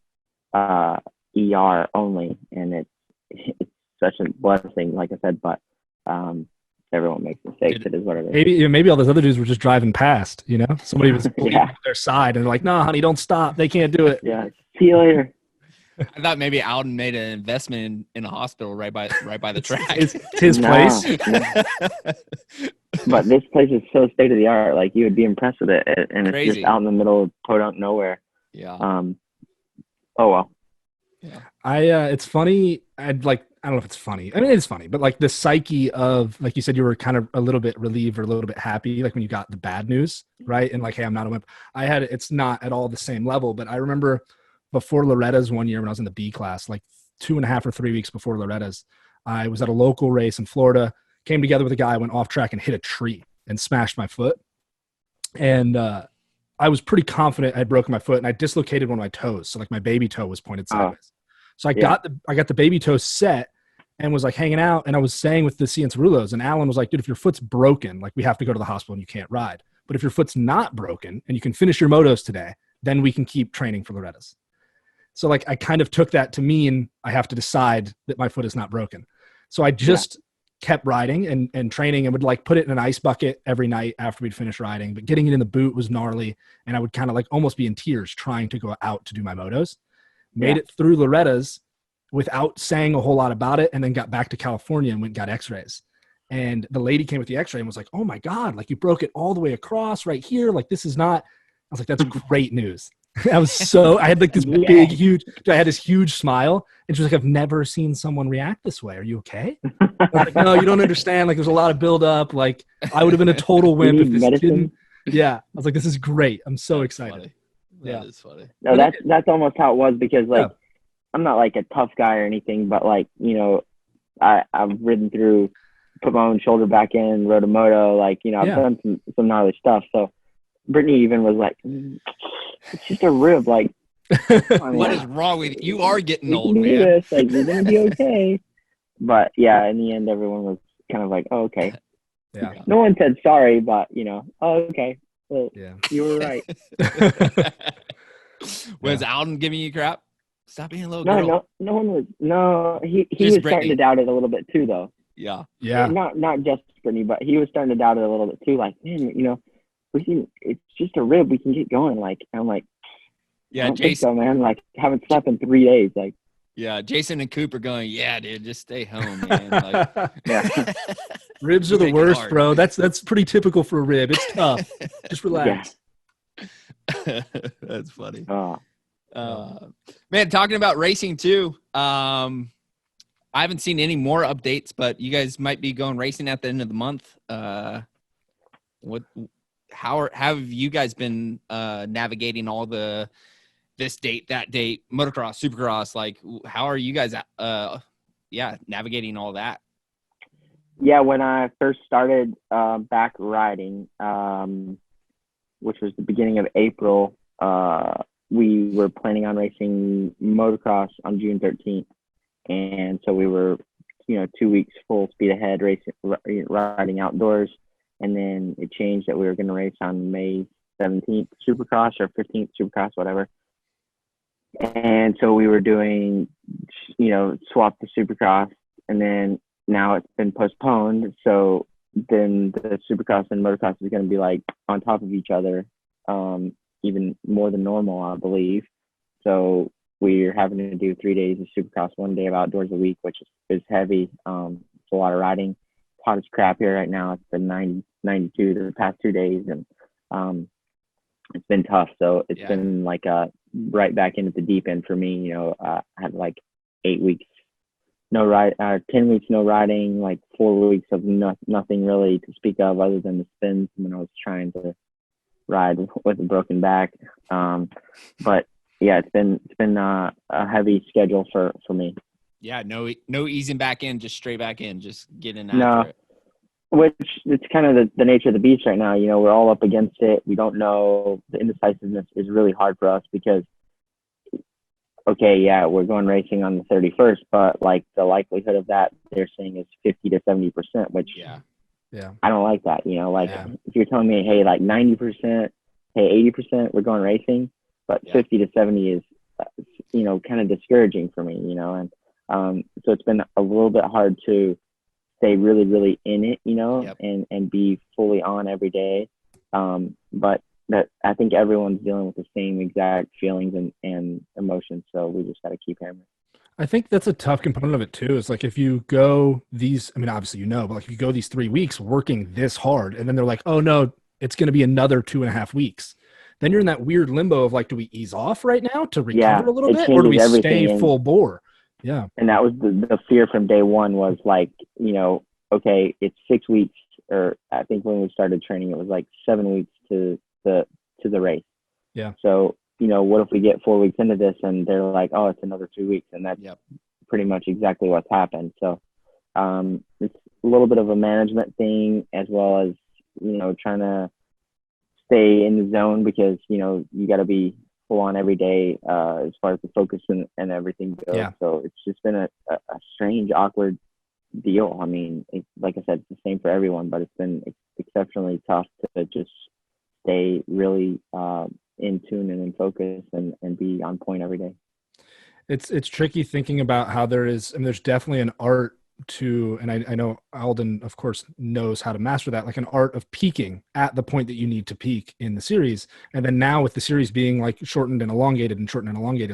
ER only, and it's such a blessing, like I said, but everyone makes mistakes. It is what it is. Maybe all those other dudes were just driving past, you know? Somebody was on their side and they're like, no, honey, don't stop. They can't do it. Yeah. See you later. I thought maybe Alden made an investment in a hospital right by the track. It's his place. No. But this place is so state of the art. Like you would be impressed with it, and it's just out in the middle of podunk nowhere. Yeah. Oh well. Yeah. It's funny. I don't know if it's funny. I mean, it's funny, but like the psyche of, like you said, you were kind of a little bit relieved or a little bit happy, like when you got the bad news, right? And like, hey, I'm not a wimp. It's not at all the same level, but I remember before Loretta's one year when I was in the B class, like 2.5 or 3 weeks before Loretta's, I was at a local race in Florida, came together with a guy, went off track and hit a tree and smashed my foot. And I was pretty confident I had broken my foot, and I dislocated one of my toes. So like my baby toe was pointed sideways. So I got the baby toe set and was like hanging out, and I was saying with the Ciancerulos, and Alan was like, dude, if your foot's broken, like we have to go to the hospital and you can't ride. But if your foot's not broken and you can finish your motos today, then we can keep training for Loretta's. So like I kind of took that to mean I have to decide that my foot is not broken. So I just kept riding and training, and would like put it in an ice bucket every night after we'd finish riding. But getting it in the boot was gnarly, and I would kind of like almost be in tears trying to go out to do my motos. Made it through Loretta's without saying a whole lot about it, and then got back to California and went and got x-rays. And the lady came with the x-ray and was like, oh my God, like you broke it all the way across right here. Like this is not, I was like, that's great news. I had like this big, huge, I had this huge smile, and she was like, I've never seen someone react this way. Are you okay? I was like, no, you don't understand. Like there's a lot of buildup. Like I would have been a total wimp if this didn't. Yeah. I was like, this is great. I'm so excited. Funny. That is funny. No, that's almost how it was, because like I'm not like a tough guy or anything, but like, you know, I've ridden through, put my own shoulder back in, rode a moto, like, you know, I've done some gnarly stuff. So Brittany even was like, it's just a rib. Like, what is wrong with you? You are getting old, man. Like, you're going to be okay. But yeah, in the end, everyone was kind of like, oh, okay. Yeah. No one said sorry, but you know, oh, okay. Well, you were right. Was Alden giving you crap? Stop being a little girl. No one was. No, he was starting to doubt it a little bit too, though. Yeah. Not just Brittany, but he was starting to doubt it a little bit too. Like, man, you know, it's just a rib. We can get going. Like, I'm like, yeah, I don't Jason. think so, man. Like, haven't slept in 3 days. Like, yeah, Jason and Cooper going, yeah, dude, just stay home, man. Like, ribs are the worst, hard, bro. Man. That's pretty typical for a rib. It's tough. Just relax. Yeah. That's funny. Man, talking about racing too. I haven't seen any more updates, but you guys might be going racing at the end of the month. How have you guys been navigating all this date, that date, motocross, supercross? Like, how are you guys navigating all that? Yeah, when I first started back riding, which was the beginning of April, we were planning on racing motocross on June 13th. And so we were, 2 weeks full speed ahead racing, riding outdoors. And then it changed that we were going to race on May 17th supercross or 15th supercross, whatever. And so we were doing, swap to supercross, and then now it's been postponed. So then the supercross and motocross is going to be like on top of each other, even more than normal, I believe. So we're having to do 3 days of supercross, 1 day of outdoors a week, which is heavy. It's a lot of riding. It's hot as crap here right now. It's been 90, 92 the past 2 days, and it's been tough. So it's been like right back into the deep end for me. I had like 8 weeks no ride, 10 weeks no riding, like 4 weeks of nothing really to speak of other than the spins when I was trying to ride with a broken back. But yeah, it's been a heavy schedule for me. Yeah, no easing back in, just straight back in, just getting after No. it. Which it's kind of the nature of the beast right now. You know, we're all up against it. We don't know. The indecisiveness is really hard for us because, okay, yeah, we're going racing on the 31st, but like the likelihood of that they're saying is 50 to 70%, which Yeah. I don't like that. You know, like if you're telling me, hey, like 90%, hey, 80%, we're going racing, but 50 to 70 is, you know, kind of discouraging for me, you know, and so it's been a little bit hard to stay really, really in it, you know, and be fully on every day. But that I think everyone's dealing with the same exact feelings and emotions. So we just got to keep hammering. I think that's a tough component of it too. Is like if you go these, I mean, obviously you know, but like if you go these 3 weeks working this hard, and then they're like, oh no, it's going to be another 2.5 weeks. Then you're in that weird limbo of like, do we ease off right now to recover a little bit, or do we stay full bore? Yeah. And that was the fear from day one was like, you know, okay, it's 6 weeks, or I think when we started training, it was like 7 weeks to the race. Yeah. So, you know, what if we get 4 weeks into this and they're like, oh, it's another 2 weeks, and that's pretty much exactly what's happened. So, it's a little bit of a management thing as well as, you know, trying to stay in the zone because, you know, you got to be full on every day as far as the focus and everything goes. Yeah. So it's just been a strange, awkward deal. I mean, like I said, it's the same for everyone, but it's been exceptionally tough to just stay really in tune and in focus and be on point every day. It's tricky thinking about how there's definitely an art to, and I know Alden, of course, knows how to master that, like an art of peaking at the point that you need to peak in the series. And then now with the series being like shortened and elongated,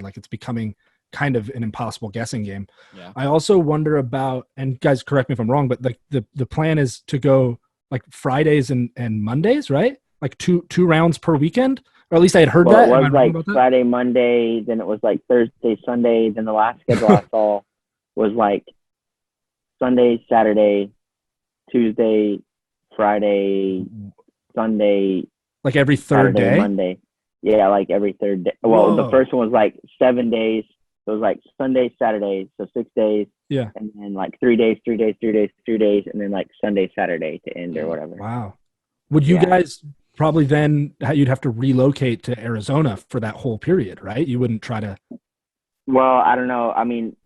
like it's becoming kind of an impossible guessing game. Yeah. I also wonder about, and guys, correct me if I'm wrong, but like the plan is to go like Fridays and Mondays, right? Like two rounds per weekend, or at least I had heard that. It was like Friday, Monday, then it was like Thursday, Sunday. Then the last schedule I saw was like Sunday, Saturday, Tuesday, Friday, Sunday. Like every third Saturday, day? Monday. Yeah, like every third day. Well, the first one was like 7 days. It was like Sunday, Saturday, so 6 days. Yeah. And then like 3 days, 3 days, 3 days, 3 days, and then like Sunday, Saturday to end or whatever. Wow. Would you guys probably then, you'd have to relocate to Arizona for that whole period, right? You wouldn't try to. Well, I don't know. I mean,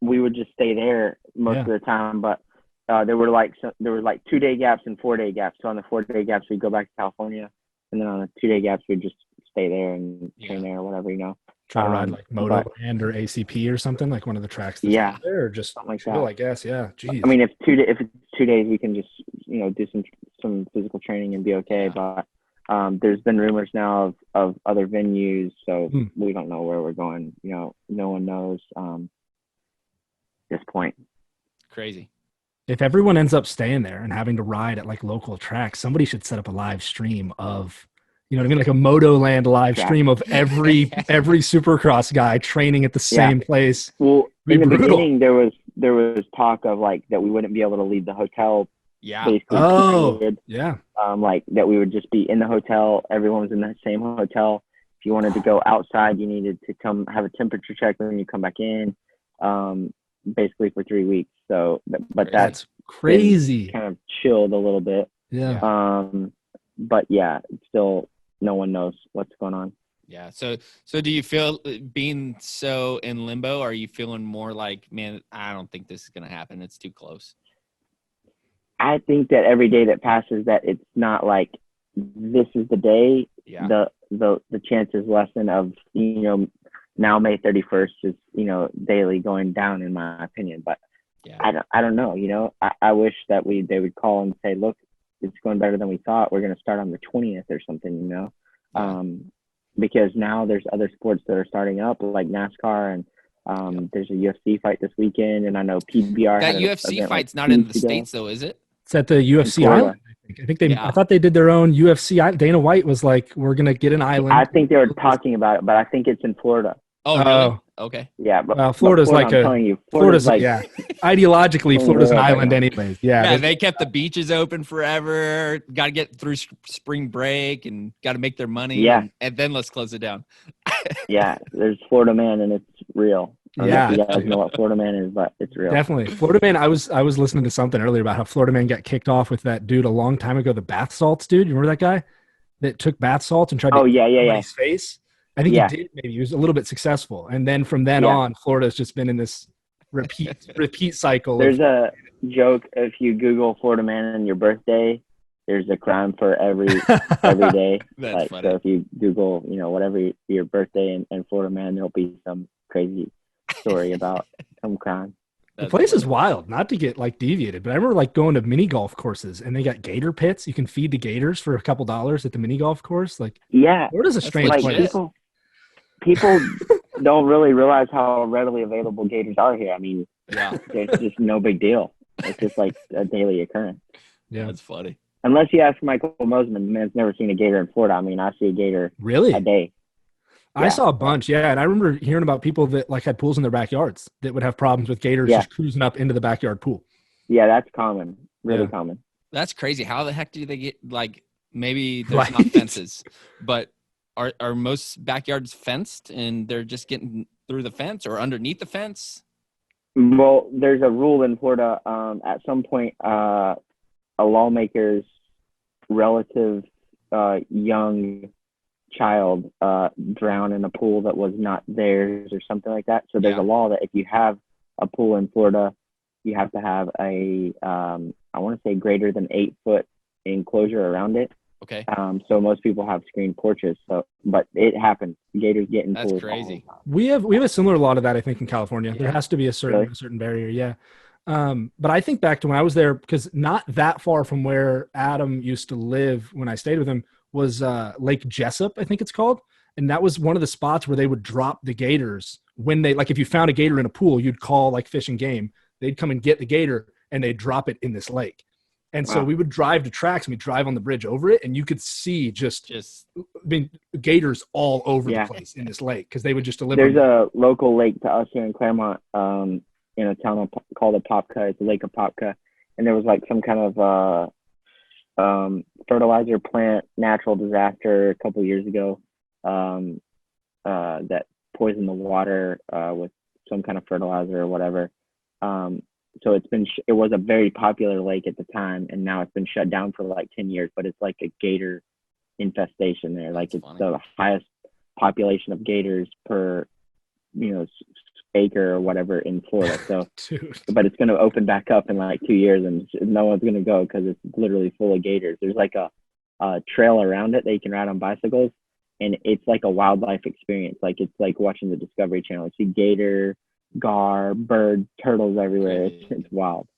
we would just stay there most of the time, but there were like 2 day gaps and 4 day gaps. So on the 4 day gaps, we'd go back to California, and then on the 2 day gaps, we'd just stay there and train there or whatever, you know. Try to ride like Moto Land or ACP or something, like one of the tracks that's there, or just something like that. I guess, yeah. Jeez. I mean, if it's 2 days, we can just, you know, do some physical training and be okay. But there's been rumors now of other venues, so we don't know where we're going. You know, no one knows at this point. Crazy. If everyone ends up staying there and having to ride at like local tracks, somebody should set up a live stream of, you know what I mean? Like a Moto Land live stream of every Supercross guy training at the same place. Well, in the beginning, there was talk of like that we wouldn't be able to leave the hotel. Yeah. Period. Yeah. Like that we would just be in the hotel. Everyone was in the same hotel. If you wanted to go outside, you needed to come have a temperature check when you come back in. Basically for 3 weeks. So, but that's crazy. Kind of chilled a little bit. Yeah. But yeah, still no one knows what's going on. Yeah. So do you feel being so in limbo? Are you feeling more like, man, I don't think this is going to happen. It's too close. I think that every day that passes, that it's not like this is the day. Yeah. The chances lessen of, you know, now May 31st is, you know, daily going down in my opinion, but I don't know, you know, I wish that they would call and say, look, it's going better than we thought. We're going to start on the 20th or something, you know, because now there's other sports that are starting up like NASCAR and there's a UFC fight this weekend. And I know PBR. That UFC fight's not in the States though, is it? It's at the UFC island. I think I thought they did their own UFC. Dana White was like, we're going to get an island. I think they were talking about it, but I think it's in Florida. Oh, really? Okay. Yeah, but Florida's like I'm telling you, Florida's like, yeah. ideologically, Florida's an island anyways. Yeah, they kept the beaches open forever. Got to get through spring break and got to make their money. Yeah. And then let's close it down. Yeah, there's Florida Man, and it's real. I don't know if you guys know what Florida Man is, but it's real. Definitely. Florida Man, I was listening to something earlier about how Florida Man got kicked off with that dude a long time ago, the bath salts dude. You remember that guy that took bath salts and tried to get his face? I think he did. Maybe he was a little bit successful. And then from then on, Florida's just been in this repeat cycle. There's a joke, if you Google Florida Man and your birthday, there's a crime for every day. That's funny. So if you Google, whatever your birthday and Florida Man, there'll be some crazy story about some crime. The place is wild, not to get deviated, but I remember going to mini golf courses and they got gator pits. You can feed the gators for a couple dollars at the mini golf course. Florida's a strange place. People don't really realize how readily available gators are here. I mean, it's just no big deal. It's just like a daily occurrence. Yeah, that's funny. Unless you ask Michael Mosman, the man's never seen a gator in Florida. I mean, I see a gator a day. I saw a bunch, and I remember hearing about people that had pools in their backyards that would have problems with gators just cruising up into the backyard pool. Yeah, that's common, really common. That's crazy. How the heck do they get maybe there's not fences, but are most backyards fenced and they're just getting through the fence or underneath the fence? Well, there's a rule in Florida. At some point, a lawmaker's relative young child drowned in a pool that was not theirs or something like that. So there's a law that if you have a pool in Florida, you have to have I want to say greater than 8-foot enclosure around it. Okay. So most people have screened porches. But it happens. Gators get in pools. That's crazy. We have a similar law to that, I think, in California. Yeah. There has to be a certain barrier. Yeah. But I think back to when I was there, because not that far from where Adam used to live when I stayed with him was Lake Jessup, I think it's called. And that was one of the spots where they would drop the gators when they, if you found a gator in a pool, you'd call Fish and Game. They'd come and get the gator and they'd drop it in this lake. And so we would drive to tracks and we'd drive on the bridge over it. And you could see gators all over the place in this lake because they would just deliver. There's a local lake to us here in Claremont in a town called Apopka. It's the Lake Apopka. And there was some kind of fertilizer plant natural disaster a couple of years ago that poisoned the water with some kind of fertilizer or whatever. So it was a very popular lake at the time, and now it's been shut down for 10 years, but it's like a gator infestation there. It's funny. The highest population of gators per, acre or whatever in Florida. So, but it's going to open back up in 2 years and no one's going to go because it's literally full of gators. There's a trail around it that you can ride on bicycles, and it's like a wildlife experience. It's like watching the Discovery Channel. You see gator, gar, bird, turtles everywhere. It's wild.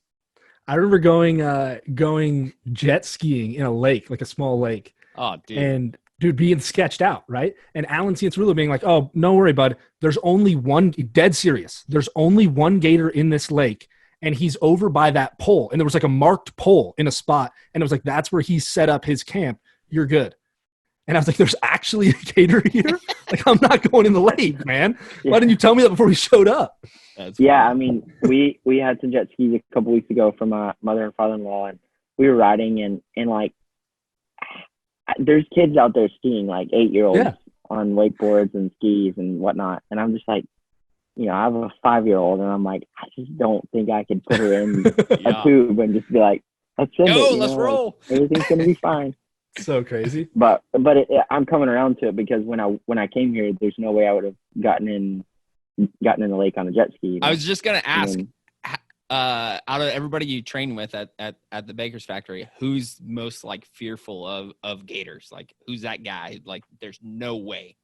I remember going jet skiing in a lake, a small lake. Oh, dude. And being sketched out, right? And Alan Cianciarulo being oh, no worry, bud. There's only one, dead serious. There's only one gator in this lake, and he's over by that pole. And there was a marked pole in a spot, and it was that's where he set up his camp. You're good. And I was there's actually a gator here? I'm not going in the lake, man. Yeah. Why didn't you tell me that before we showed up? I mean, we had some jet skis a couple weeks ago from my mother and father-in-law, and we were riding, and there's kids out there skiing, 8-year-olds on wakeboards and skis and whatnot. And I'm just I have a 5-year-old, and I'm I just don't think I could put her in a tube and just be let's send it. Let's roll. Everything's going to be fine. So crazy. But I'm coming around to it because when I came here, there's no way I would have gotten in the lake on a jet ski. I was just going to ask, out of everybody you train with at the Baker's factory, who's most fearful of gators? Who's that guy? There's no way.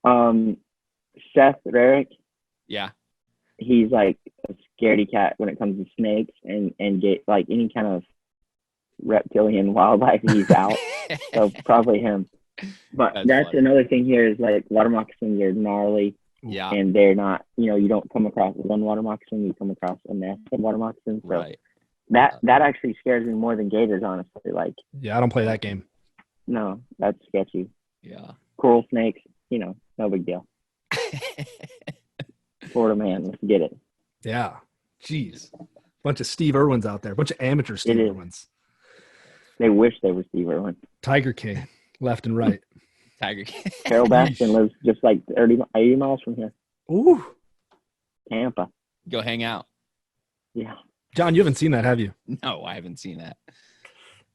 Seth Rarick. Yeah. He's a scaredy cat when it comes to snakes and any kind of reptilian wildlife. He's out. So probably him. But that's another thing here is water moccasins are gnarly. Yeah. And they're not, you don't come across one water moccasin, you come across a nest of water moccasins. So that actually scares me more than gators, honestly. I don't play that game. No, that's sketchy. Yeah. Coral snakes, no big deal. Florida man, let's get it. Yeah. Jeez. Bunch of Steve Irwins out there. Bunch of amateur Steve Irwins. They wish they were Steve Irwin. Tiger King, left and right. Tiger King. Carol Baskin lives just like 80 miles from here. Ooh. Tampa. Go hang out. Yeah. John, you haven't seen that, have you? No, I haven't seen that.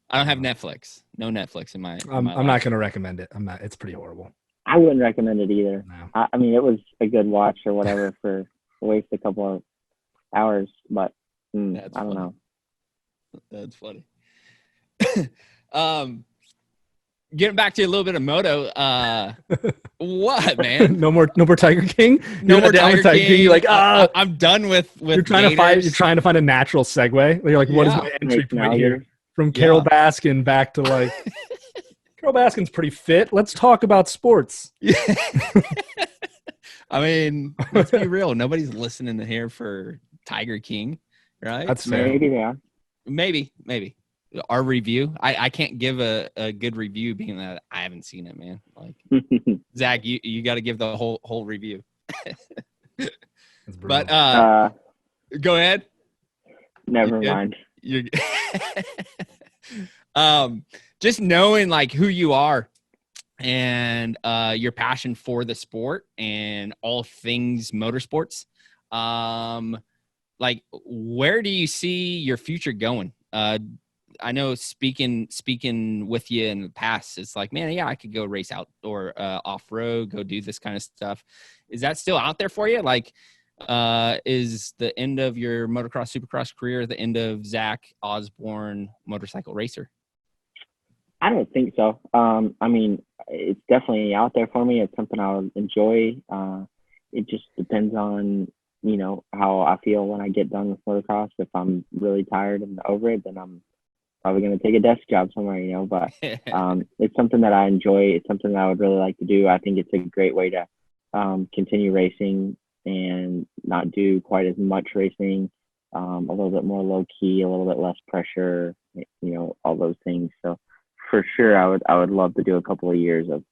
I don't have Netflix. No Netflix in my. I'm not going to recommend it. I'm not. It's pretty horrible. I wouldn't recommend it either. No. I mean, it was a good watch or whatever for waste a couple of hours, but I don't know. That's funny. Getting back to a little bit of moto, what, man? no more Tiger King. No more Tiger King. You're like, I'm done with. You're trying to find a natural segue. You're like, what is my entry point here? From Carol Baskin back to like, Carol Baskin's pretty fit. Let's talk about sports. Yeah. I mean, let's be real. Nobody's listening to here for Tiger King, right? That's fair. Maybe they are. Maybe. Our review. I can't give a good review being that I haven't seen it, man. Like Zach, you got to give the whole review. But go ahead. Never mind. You're just knowing like who you are and your passion for the sport and all things motorsports. Like, where do you see your future going? I know speaking with you in the past, it's like, man, yeah, I could go race out or off-road, go do this kind of stuff. Is that still out there for you? Like, is the end of your motocross, supercross career the end of Zach Osborne, motorcycle racer? I don't think so. I mean, it's definitely out there for me. It's something I would enjoy. It just depends on, you know, how I feel when I get done with motocross. If I'm really tired and over it, then I'm probably going to take a desk job somewhere, you know, but it's something that I enjoy. It's something that I would really like to do. I think it's a great way to continue racing and not do quite as much racing, a little bit more low key, a little bit less pressure, you know, all those things. So for sure, I would love to do a couple of years of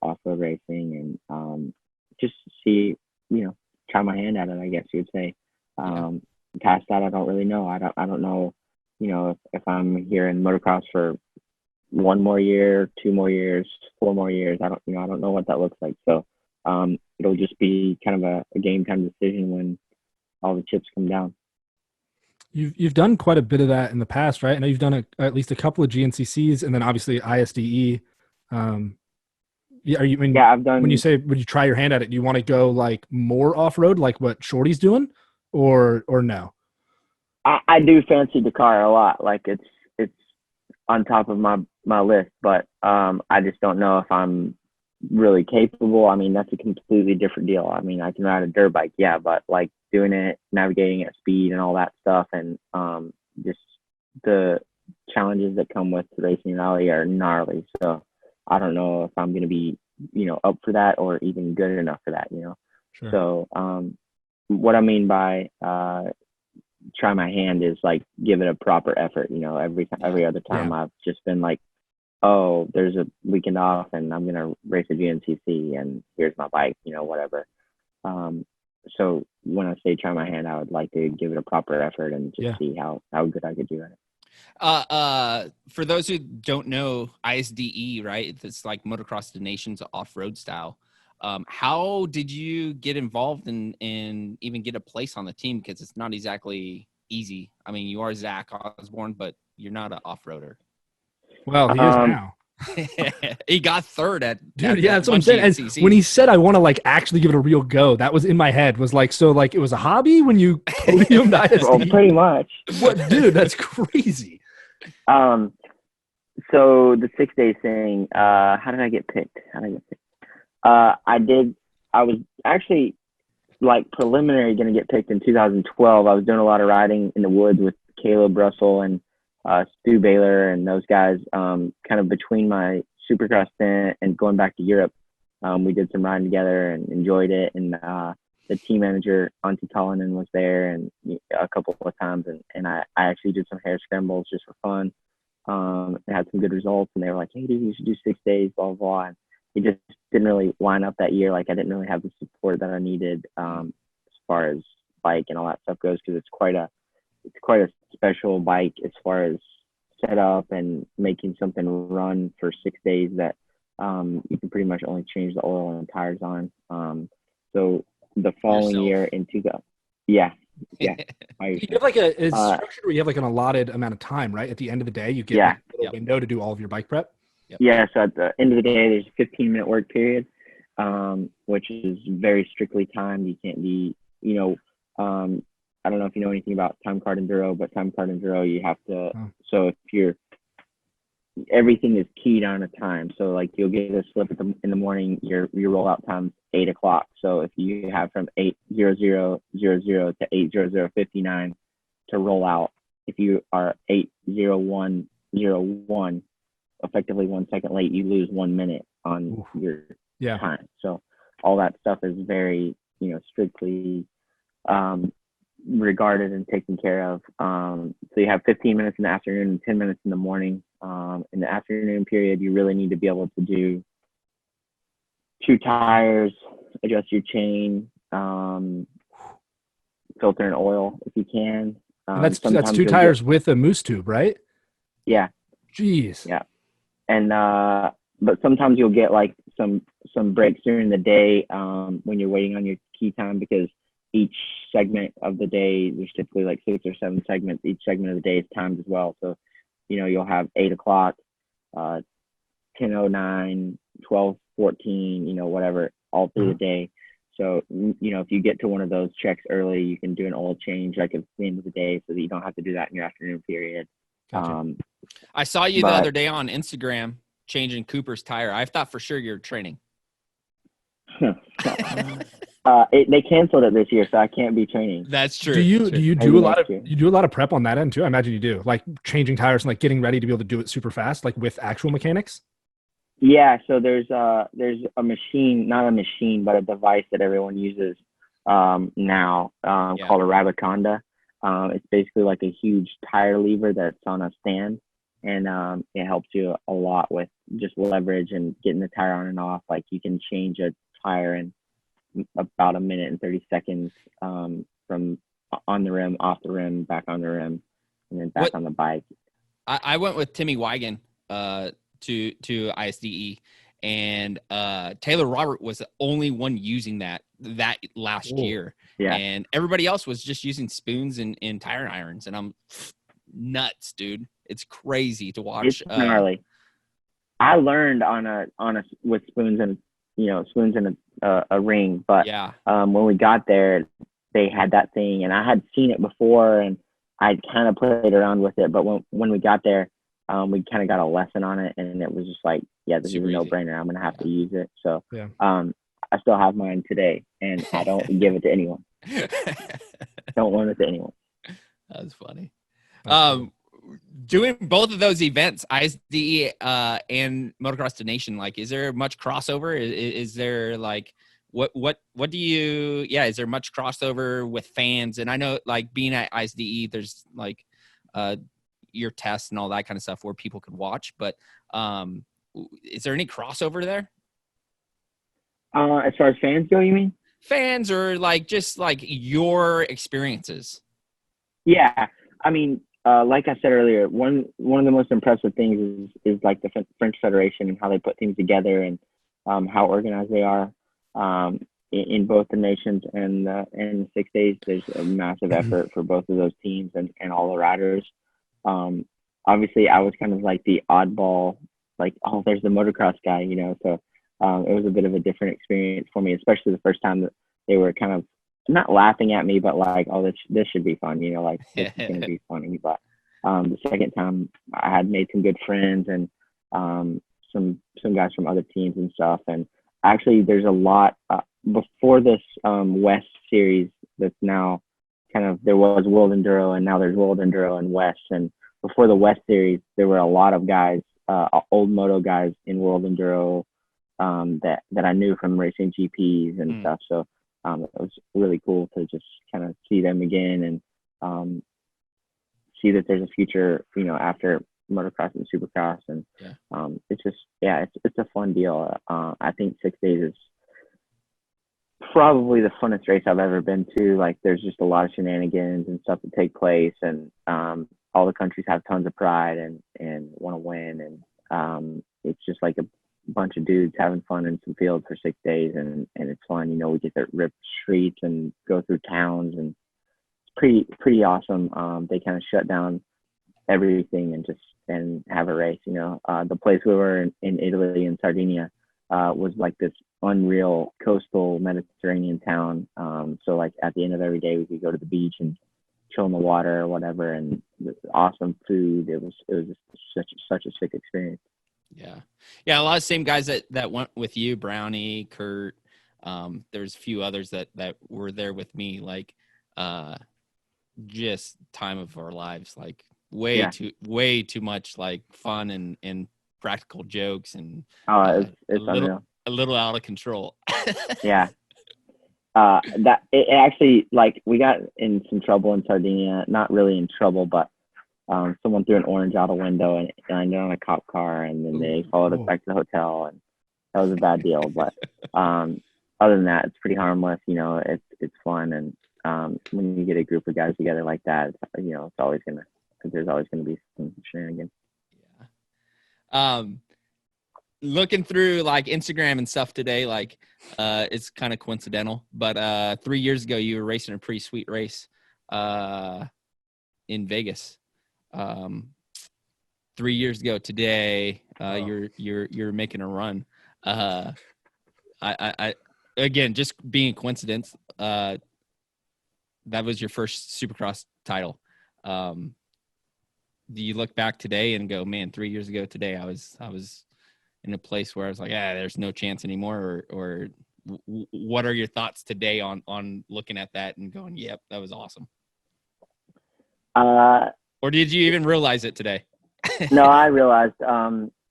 off-road racing and just see, you know, try my hand at it, I guess you'd say. Past that, I don't really know. I don't know, you know, if I'm here in motocross for 1 more year, 2 more years, 4 more years. I don't know what that looks like. So it'll just be kind of a game time decision when all the chips come down. You've done quite a bit of that in the past, right? I know you've done at least a couple of GNCCs and then obviously ISDE. I've done. When you say, would you try your hand at it? Do you want to go like more off-road, like what Shorty's doing, or no? I do fancy Dakar a lot. Like it's on top of my list, but I just don't know if I'm really capable. I mean, that's a completely different deal. I mean, I can ride a dirt bike, yeah, but like doing it, navigating at speed and all that stuff, and just the challenges that come with racing rally are gnarly. So I don't know if I'm going to be, you know, up for that or even good enough for that, you know. Sure. So what I mean by try my hand is like give it a proper effort, you know. Every other time I've just been like, oh, there's a weekend off and I'm going to race a GNCC and here's my bike, you know, whatever. So when I say try my hand, I would like to give it a proper effort and just see how good I could do at it. For those who don't know, ISDE, right? It's like Motocross the Nations off-road style. How did you get involved and even get a place on the team? Because it's not exactly easy. I mean, you are Zach Osborne, but you're not an off-roader. Well, he is now. He got third at that's what I'm saying. And when he said I want to like actually give it a real go, that was in my head. Was like, so like it was a hobby when you podiumed ISDE? Well, pretty much. What, dude? That's crazy. So the 6 day thing. How did I get picked? I was actually like preliminary going to get picked in 2012. I was doing a lot of riding in the woods with Caleb Russell and Stu Baylor and those guys, kind of between my supercross stint and going back to Europe. We did some riding together and enjoyed it. And the team manager, Auntie Collinen, was there and a couple of times. And I actually did some hair scrambles just for fun. And had some good results. And they were like, hey, dude, you should do 6 days, blah, blah, blah. And it just didn't really line up that year. Like I didn't really have the support that I needed as far as bike and all that stuff goes, because it's quite a special bike as far as setup and making something run for 6 days that you can pretty much only change the oil and tires on. So the following year into the you have like it's structured where you have like an allotted amount of time, right? At the end of the day, you get like a little window to do all of your bike prep. Yeah, so at the end of the day, there's a 15-minute work period, which is very strictly timed. You can't be, I don't know if you know anything about time card enduro, but time card enduro, you have to. So if everything is keyed on a time. So like you'll get a slip in the morning, your rollout time's 8 o'clock. So if you have from 8:00:00 to 8:00:59 to roll out, if you are 8:01:01, effectively 1 second late, you lose 1 minute on your time. So all that stuff is very, strictly regarded and taken care of. So you have 15 minutes in the afternoon and 10 minutes in the morning. In the afternoon period, you really need to be able to do 2 tires, adjust your chain, filter and oil if you can. That's 2 tires with a moose tube, right? Yeah. Jeez. Yeah. And but sometimes you'll get like some breaks during the day when you're waiting on your key time, because each segment of the day, there's typically like 6 or 7 segments. Each segment of the day is timed as well. So, you'll have 8 o'clock, 10:09, 12:14, whatever, all through the day. So, if you get to one of those checks early, you can do an oil change like at the end of the day, so that you don't have to do that in your afternoon period. Gotcha. I saw you the other day on Instagram changing Cooper's tire. I thought for sure you're training. They canceled it this year, so I can't be training. That's true. Do you do a lot of prep on that end too? I imagine you do, like changing tires and like getting ready to be able to do it super fast, like with actual mechanics. Yeah, so there's a machine, not a machine, but a device that everyone uses now called a Rabiconda. It's basically like a huge tire lever that's on a stand, and it helps you a lot with just leverage and getting the tire on and off. Like you can change a tire in about 1 minute and 30 seconds from on the rim, off the rim, back on the rim, and then back on the bike. I went with Timmy Wigan to ISDE, and Taylor Robert was the only one using that last year. Yeah. And everybody else was just using spoons and tire irons, and I'm nuts, dude. It's crazy to watch. It's gnarly. I learned with spoons and a ring, but when we got there, they had that thing, and I had seen it before, and I kind of played around with it. But when we got there, we kind of got a lesson on it, and it was just like, this is a no-brainer. I'm gonna have to use it. So, I still have mine today, and I don't give it to anyone. Don't loan it to anyone. That's funny. Doing both of those events, ISDE and Motocross to Nation, like, is there much crossover? Is there like what do you? Yeah, is there much crossover with fans? And I know, like, being at ISDE, there's like your tests and all that kind of stuff where people could watch. But is there any crossover there? As far as fans go, you mean? Fans, or like just like your experiences? Yeah, I mean, like I said earlier, one of the most impressive things is like the French Federation and how they put things together, and how organized they are in both the nations and the 6 days. There's a massive effort for both of those teams and all the riders. Obviously, I was kind of like the oddball, like, oh, there's the motocross guy, so it was a bit of a different experience for me, especially the first time that they were kind of not laughing at me, but like, oh, this should be fun, like, this is gonna be funny. But the second time, I had made some good friends, and some guys from other teams and stuff. And actually, there's a lot before this West series that's now kind of, there was World Enduro, and now there's World Enduro and West. And before the West series, there were a lot of guys, old moto guys in World Enduro that I knew from racing GPs and stuff. So it was really cool to just kind of see them again, and see that there's a future, after motocross and supercross. And it's just, it's a fun deal. I think 6 days is probably the funnest race I've ever been to. Like, there's just a lot of shenanigans and stuff that take place, and all the countries have tons of pride and want to win, and it's just like a bunch of dudes having fun in some fields for 6 days, and it's fun. You know, we get to rip streets and go through towns, and it's pretty awesome. They kind of shut down everything and have a race. You know, the place we were in Italy, in Sardinia, was like this unreal coastal Mediterranean town. So like at the end of every day, we could go to the beach and chill in the water or whatever, and awesome food. It was just such a sick experience. Yeah. A lot of same guys that went with you, Brownie, Kurt. There's a few others that were there with me. Like, just time of our lives. Like way too much like fun and practical jokes and it's unreal. A little out of control. Yeah. That it actually, like, we got in some trouble in Sardinia. Not really in trouble, but someone threw an orange out a window and I ended on a cop car, and then they followed us back to the hotel, and that was a bad deal. But other than that, it's pretty harmless. You know, it's fun, and when you get a group of guys together like that, you know, there's always gonna be some shenanigans. Yeah. Looking through like Instagram and stuff today, like it's kind of coincidental, but 3 years ago you were racing a pretty sweet race in Vegas. 3 years ago today, you're making a run. I again, just being a coincidence, that was your first Supercross title. Do you look back today and go, man, 3 years ago today, I was in a place where I was like, there's no chance anymore, or what are your thoughts today on looking at that and going, yep, that was awesome? Or did you even realize it today? No, I realized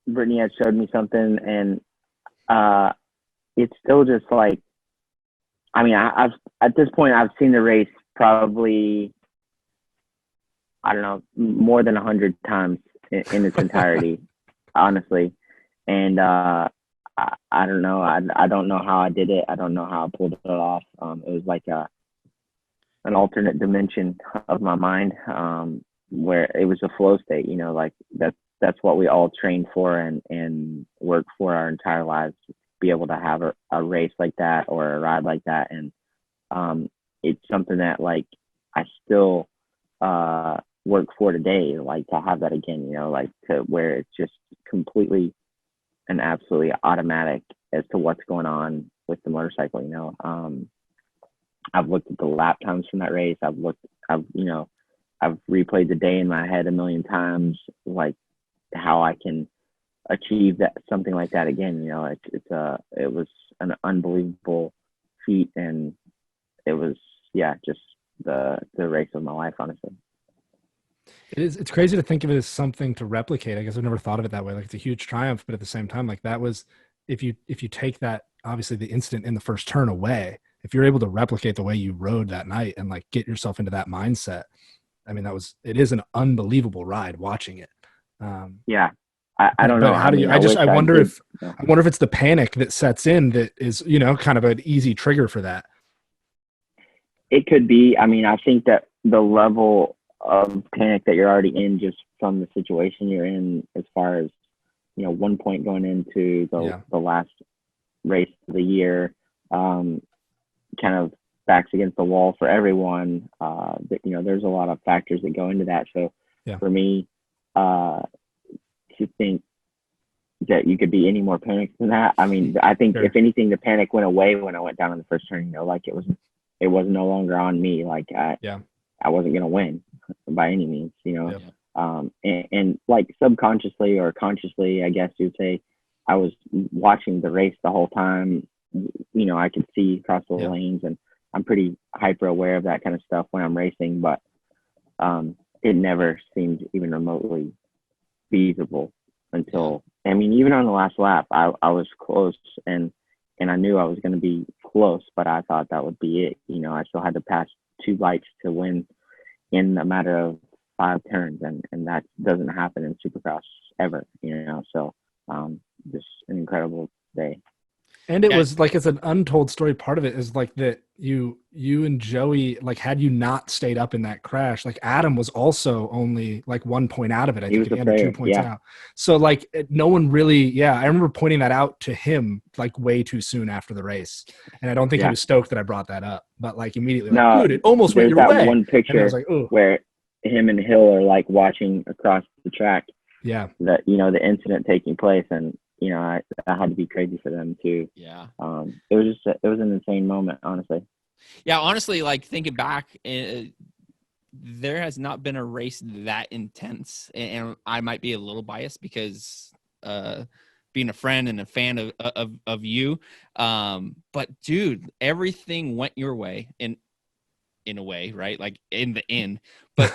Brittany had showed me something, and it's still just like, I mean, I've at this point I've seen the race probably, I don't know, more than 100 times in its entirety, honestly. And I don't know. I don't know how I did it. I don't know how I pulled it off. It was like an alternate dimension of my mind, where it was a flow state. You know, like that's what we all train for and work for our entire lives, to be able to have a race like that or a ride like that. And it's something that, like, I still work for today, like to have that again. You know, like to where it's just completely and absolutely automatic as to what's going on with the motorcycle. You know, I've looked at the lap times from that race. I've replayed the day in my head a million times, like how I can achieve something like that again. You know, it was an unbelievable feat, and it was, just the race of my life, honestly. It's crazy to think of it as something to replicate. I guess I've never thought of it that way. Like, it's a huge triumph, but at the same time, like, that was, if you take that, obviously the incident in the first turn away, if you're able to replicate the way you rode that night and like get yourself into that mindset, I mean, it is an unbelievable ride watching it. I don't know. How do you, I wonder if it's the panic that sets in that is, you know, kind of an easy trigger for that. It could be. I mean, I think that the level of panic that you're already in, just from the situation you're in, as far as, you know, 1 point going into the last race of the year, kind of backs against the wall for everyone. But, you know, there's a lot of factors that go into that. So for me, to think that you could be any more panicked than that, I mean, I think if anything, the panic went away when I went down in the first turn. You know, like it was no longer on me. Like I wasn't gonna win by any means. You know, and like subconsciously or consciously, I guess you'd say, I was watching the race the whole time. You know, I could see across the lanes, and I'm pretty hyper aware of that kind of stuff when I'm racing, but it never seemed even remotely feasible until, I mean, even on the last lap, I was close, and I knew I was going to be close, but I thought that would be it. You know, I still had to pass 2 bikes to win in a matter of 5 turns, and that doesn't happen in Supercross ever, you know, so just an incredible day. And it Yeah. was like, it's an untold story. Part of it is like that you and Joey, like, had you not stayed up in that crash, like Adam was also only like 1 point out of it. I He think was he had 2 afraid. points Yeah. out. So like no one really, I remember pointing that out to him like way too soon after the race. And I don't think he Yeah. was stoked that I brought that up, but like immediately, like, No, dude, it almost went there's your that way. one And I picture was like, oh, where him and Hill are like watching across the track, yeah. that, you know, the incident taking place, and, you know, that had to be crazy for them too. Yeah. It was just, it was an insane moment, honestly. Yeah. Honestly, like thinking back, there has not been a race that intense, and I might be a little biased because being a friend and a fan of you, but dude, everything went your way in a way, right? Like in the end, but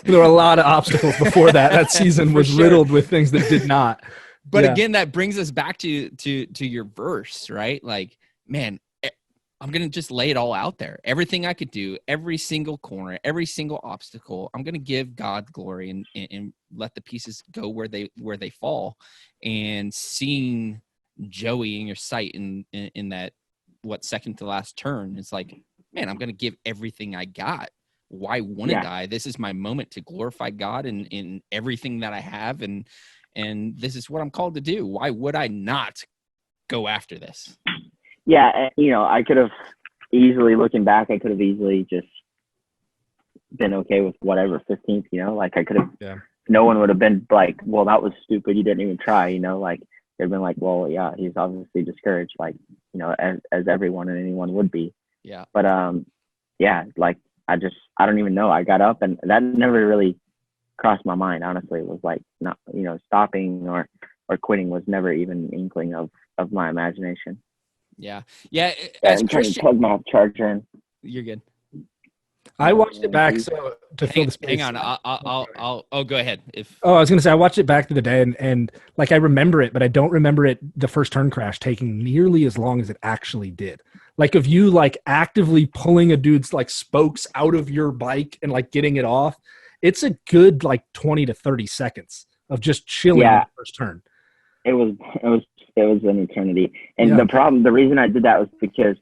There were a lot of obstacles before that. That season was sure. riddled with things that did not. But Yeah. again, that brings us back to your verse, right? Like, man, I'm going to just lay it all out there. Everything I could do, every single corner, every single obstacle, I'm going to give God glory and let the pieces go where they fall. And seeing Joey in your sight in that, second to last turn, it's like, man, I'm going to give everything I got. Why wouldn't I? This is my moment to glorify God in everything that I have. And this is what I'm called to do. Why would I not go after this? Yeah, you know, I could have easily, looking back, I could have easily just been okay with whatever 15th, you know, like I could have, no one would have been like, well, that was stupid, you didn't even try, you know, like they'd been like, well, yeah, he's obviously discouraged, like, you know, as everyone and anyone would be. Yeah. But yeah, like I don't even know. I got up, and that never really crossed my mind, honestly. It was like, not, you know, stopping or quitting was never even an inkling of my imagination. Yeah. I'm trying to plug my charger in. You're good. I watched it back so to fill the space. Hang on, I'll go ahead. I was gonna say I watched it back the other day, and like I remember it, but I don't remember it, the first turn crash, taking nearly as long as it actually did. Like of you like actively pulling a dude's like spokes out of your bike and like getting it off. It's a good like 20 to 30 seconds of just chilling in the first turn. It was an eternity. And the reason I did that was because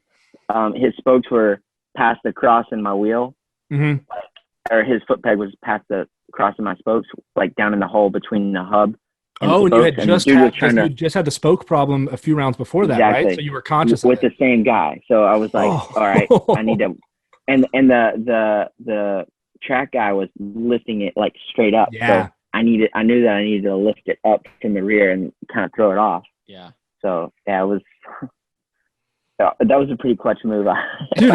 his spokes were past the cross in my wheel, or his foot peg was past the cross in my spokes, like down in the hole between the hub. And and you had you just had the spoke problem a few rounds before that, right? So you were conscious with of it. the same guy. So I was like, all right, I need to, and the track guy was lifting it like straight up. Yeah. So I knew that I needed to lift it up from the rear and kind of throw it off. Yeah. So yeah, it was. That was a pretty clutch move. Dude,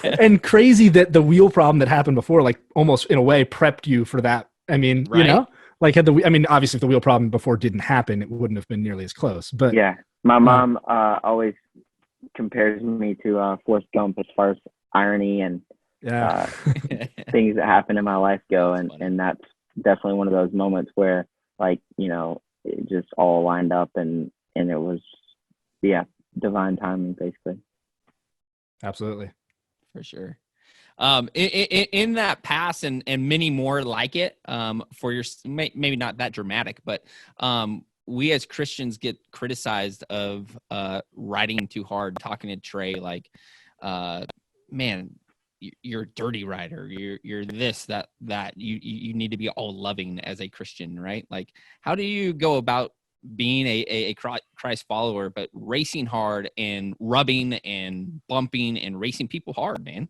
and crazy that the wheel problem that happened before, like almost in a way prepped you for that. I mean, you know, like obviously if the wheel problem before didn't happen, it wouldn't have been nearly as close. But yeah, my mom always compares me to Forrest Gump as far as irony and things that happen in my life go. And that's definitely one of those moments where, like, you know, it just all lined up and it was, divine timing, basically. Absolutely. For sure. In that pass and many more like it, for your, maybe not that dramatic, but we as Christians get criticized of riding too hard, talking to Trey like, man, you're a dirty rider. You're this, that. You need to be all loving as a Christian, right? Like, how do you go about being a Christ follower, but racing hard and rubbing and bumping and racing people hard, man?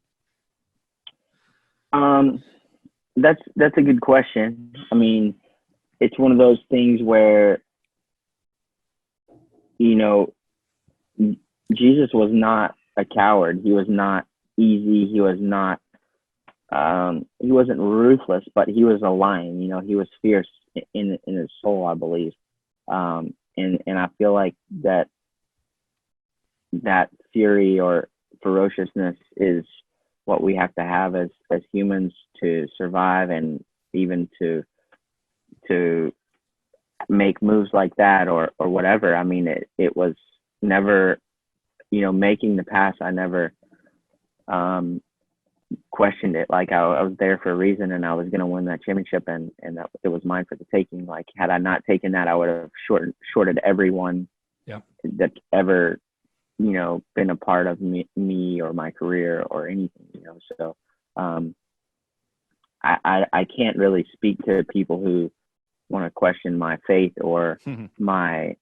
That's a good question. I mean, it's one of those things where, you know, Jesus was not a coward. He was not easy. He was not, he wasn't ruthless, but he was a lion. You know, he was fierce in his soul, I believe. And I feel like that fury or ferociousness is what we have to have as humans to survive, and even to make moves like that or whatever. I mean, it was never, you know, making the pass. I never questioned it. Like I was there for a reason, and I was going to win that championship, and that it was mine for the taking. Like, had I not taken that, I would have shorted everyone that ever been a part of me or my career or anything, so I can't really speak to people who want to question my faith or my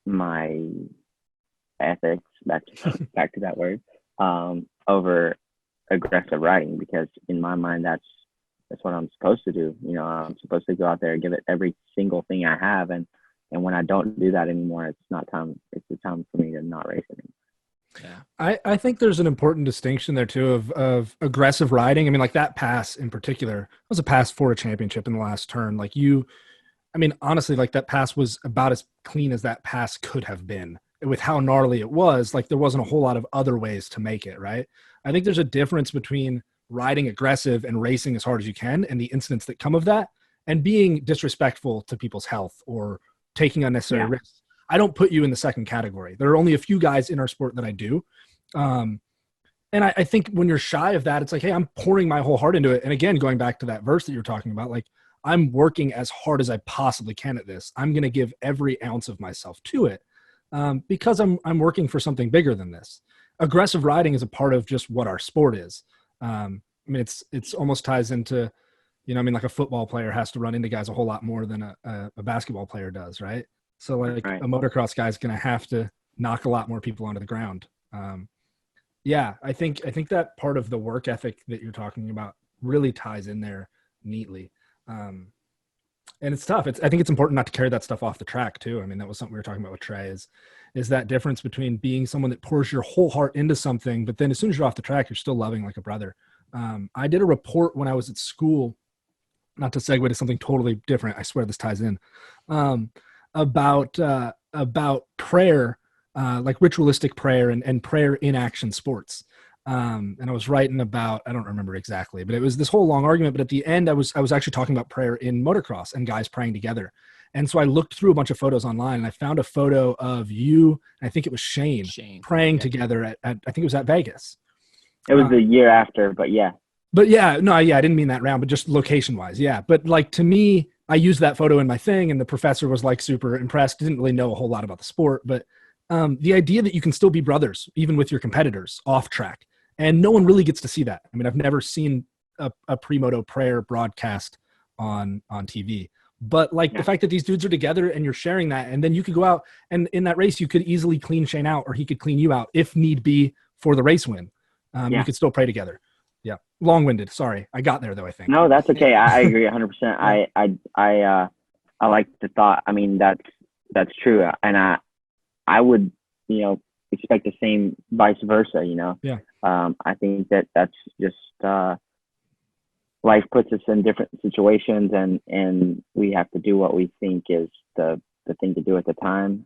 my ethics, back to that word, over aggressive riding, because in my mind that's what I'm supposed to do. I'm supposed to go out there and give it every single thing I have, and when I don't do that anymore, it's the time for me to not race anymore. Yeah. I think there's an important distinction there too of aggressive riding. I mean, like that pass in particular was a pass for a championship in the last turn. Honestly, like that pass was about as clean as that pass could have been with how gnarly it was. Like there wasn't a whole lot of other ways to make it, right? I think there's a difference between riding aggressive and racing as hard as you can and the incidents that come of that, and being disrespectful to people's health or taking unnecessary risks. I don't put you in the second category. There are only a few guys in our sport that I do. And I think when you're shy of that, it's like, hey, I'm pouring my whole heart into it. And again, going back to that verse that you're talking about, like I'm working as hard as I possibly can at this. I'm going to give every ounce of myself to it because I'm working for something bigger than this. Aggressive riding is a part of just what our sport is. It's almost ties into, like a football player has to run into guys a whole lot more than a basketball player does, right? So like a motocross guy is going to have to knock a lot more people onto the ground. I think that part of the work ethic that you're talking about really ties in there neatly. And it's tough. I think it's important not to carry that stuff off the track too. I mean, that was something we were talking about with Trey is that difference between being someone that pours your whole heart into something, but then as soon as you're off the track, you're still loving like a brother. I did a report when I was at school, not to segue to something totally different. I swear this ties in, about prayer, like ritualistic prayer and prayer in action sports. And I was writing about, I don't remember exactly, but it was this whole long argument. But at the end, I was actually talking about prayer in motocross and guys praying together. And so I looked through a bunch of photos online and I found a photo of you, and I think it was Shane praying together at I think it was at Vegas. It was the year after, but yeah. But I didn't mean that round, but just location wise. Yeah. But like to me, I used that photo in my thing and the professor was like super impressed. Didn't really know a whole lot about the sport, but the idea that you can still be brothers, even with your competitors off track. And no one really gets to see that. I mean, I've never seen a pre-moto prayer broadcast on TV, but the fact that these dudes are together and you're sharing that, and then you could go out and in that race, you could easily clean Shane out, or he could clean you out if need be for the race win. You could still pray together. Yeah. Long-winded. Sorry. I got there though, I think. No, that's okay. I agree 100%. I like the thought. I mean, that's true. And I would, expect the same vice versa, Yeah. I think that's just, life puts us in different situations and we have to do what we think is the thing to do at the time.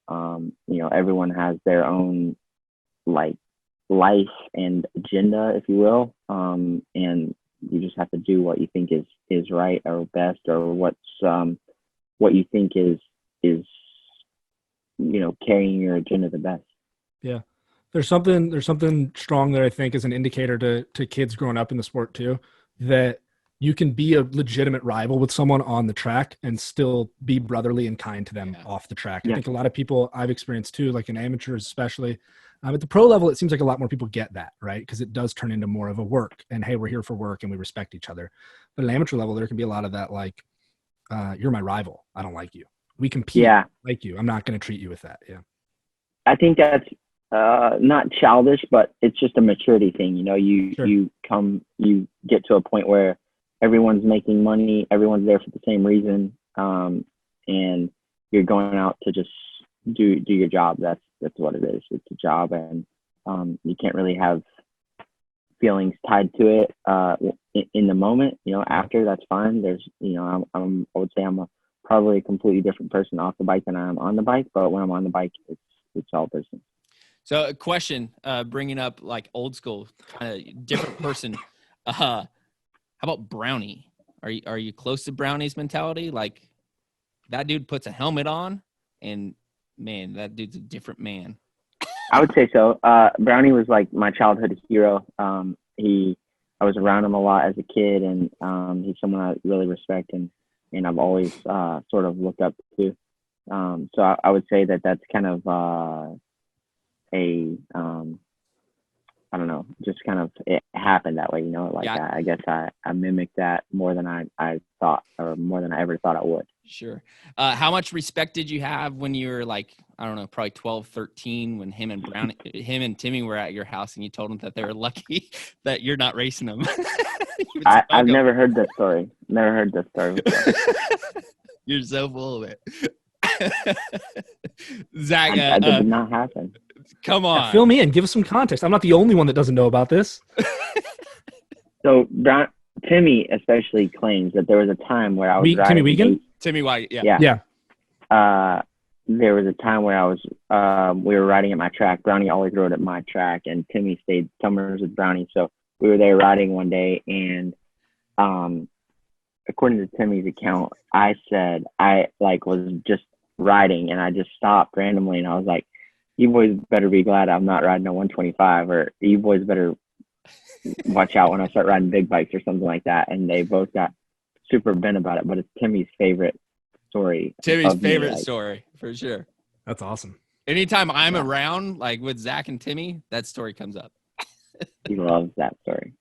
Everyone has their own life and agenda, if you will. And you just have to do what you think is right or best, or what you think is carrying your agenda the best. Yeah. There's something strong that I think is an indicator to kids growing up in the sport too, that you can be a legitimate rival with someone on the track and still be brotherly and kind to them off the track. I think a lot of people I've experienced too, like in amateurs, especially at the pro level, it seems like a lot more people get that, right? Because it does turn into more of a work and, hey, we're here for work and we respect each other. But at an amateur level, there can be a lot of that, like, you're my rival. I don't like you. We compete like you. I'm not going to treat you with that. Yeah. I think that's not childish, but it's just a maturity thing. You get to a point where everyone's making money, everyone's there for the same reason, and you're going out to just do your job. That's what it is. It's a job, and you can't really have feelings tied to it in the moment. After, that's fine. There's I would say I'm probably a completely different person off the bike than I am on the bike, but when I'm on the bike, it's all business. So a question, bringing up like old school, kind of different person. How about Brownie? Are you close to Brownie's mentality? Like, that dude puts a helmet on, and man, that dude's a different man. I would say so. Brownie was like my childhood hero. I was around him a lot as a kid, and he's someone I really respect and I've always sort of looked up to. So I would say that's kind of I don't know, just kind of it happened that way, you know. Like Yeah. I guess I mimicked that more than I thought, or more than I ever thought I would. Sure. How much respect did you have when you were like, I don't know, probably 12, 13, when him and Timmy were at your house and you told them that they were lucky that you're not racing them? I've never heard this story. Never heard this story before. You're so full of it. Zach, that did not happen. Come on. Yeah, fill me in. Give us some context. I'm not the only one that doesn't know about this. So Timmy especially claims that there was a time where I was riding. Timmy Wiegand? Timmy White, yeah. Yeah. There was a time where I was we were riding at my track. Brownie always rode at my track, and Timmy stayed summers with Brownie. So we were there riding one day, and according to Timmy's account, I said I was just riding, and I just stopped randomly, and I was like, "You boys better be glad I'm not riding a 125, or you boys better watch out when I start riding big bikes or something like that." And they both got super bent about it, but it's Timmy's favorite story. Timmy's favorite story, for sure. That's awesome. Anytime I'm around, like with Zach and Timmy, that story comes up. He loves that story.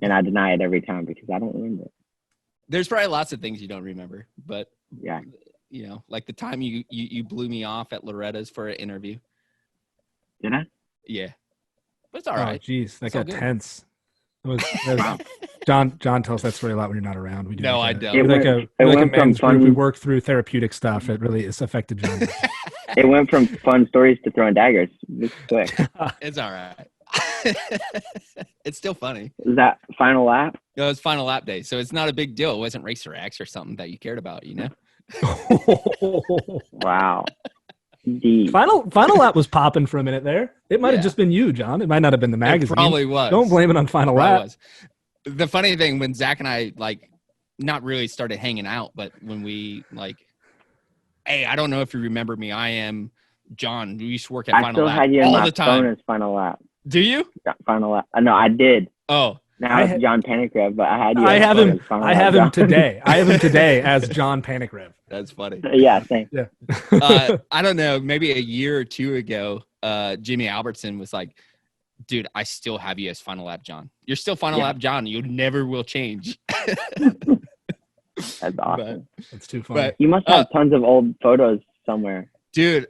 And I deny it every time because I don't remember it. There's probably lots of things you don't remember, but yeah, you know, like the time you blew me off at Loretta's for an interview. Did I? Yeah. But it's all right. Oh, geez. That got tense. Wow. John tells that story a lot when you're not around. We do. No, I don't. It like a went from men's group. fun. We work through therapeutic stuff. It really has affected John. It went from fun stories to throwing daggers. Just quick. It's all right. It's still funny. Is that final lap? No, it's final lap day, so it's not a big deal. It wasn't Racer X or something that you cared about, you know? Wow. Deep. Final lap was popping for a minute there. It might have just been you, John. It might not have been the magazine. It probably was. Don't blame it on final lap. Was. The funny thing, when Zach and I not really started hanging out, but when we hey, I don't know if you remember me. I am John. We used to work at Final Lap had you in all my the time. phone as final lap. Do you? Final lap. No, I did. Oh. Now it's John Panikrev, but I had you. I have him. I have him today. I have him today as John Panikrev. That's funny. Yeah, same. Yeah. I don't know. Maybe a year or two ago, Jimmy Albertson was like, "Dude, I still have you as Final Lap John. You're still Final Lap John. You never will change." That's awesome. That's too funny. You must have tons of old photos somewhere, dude.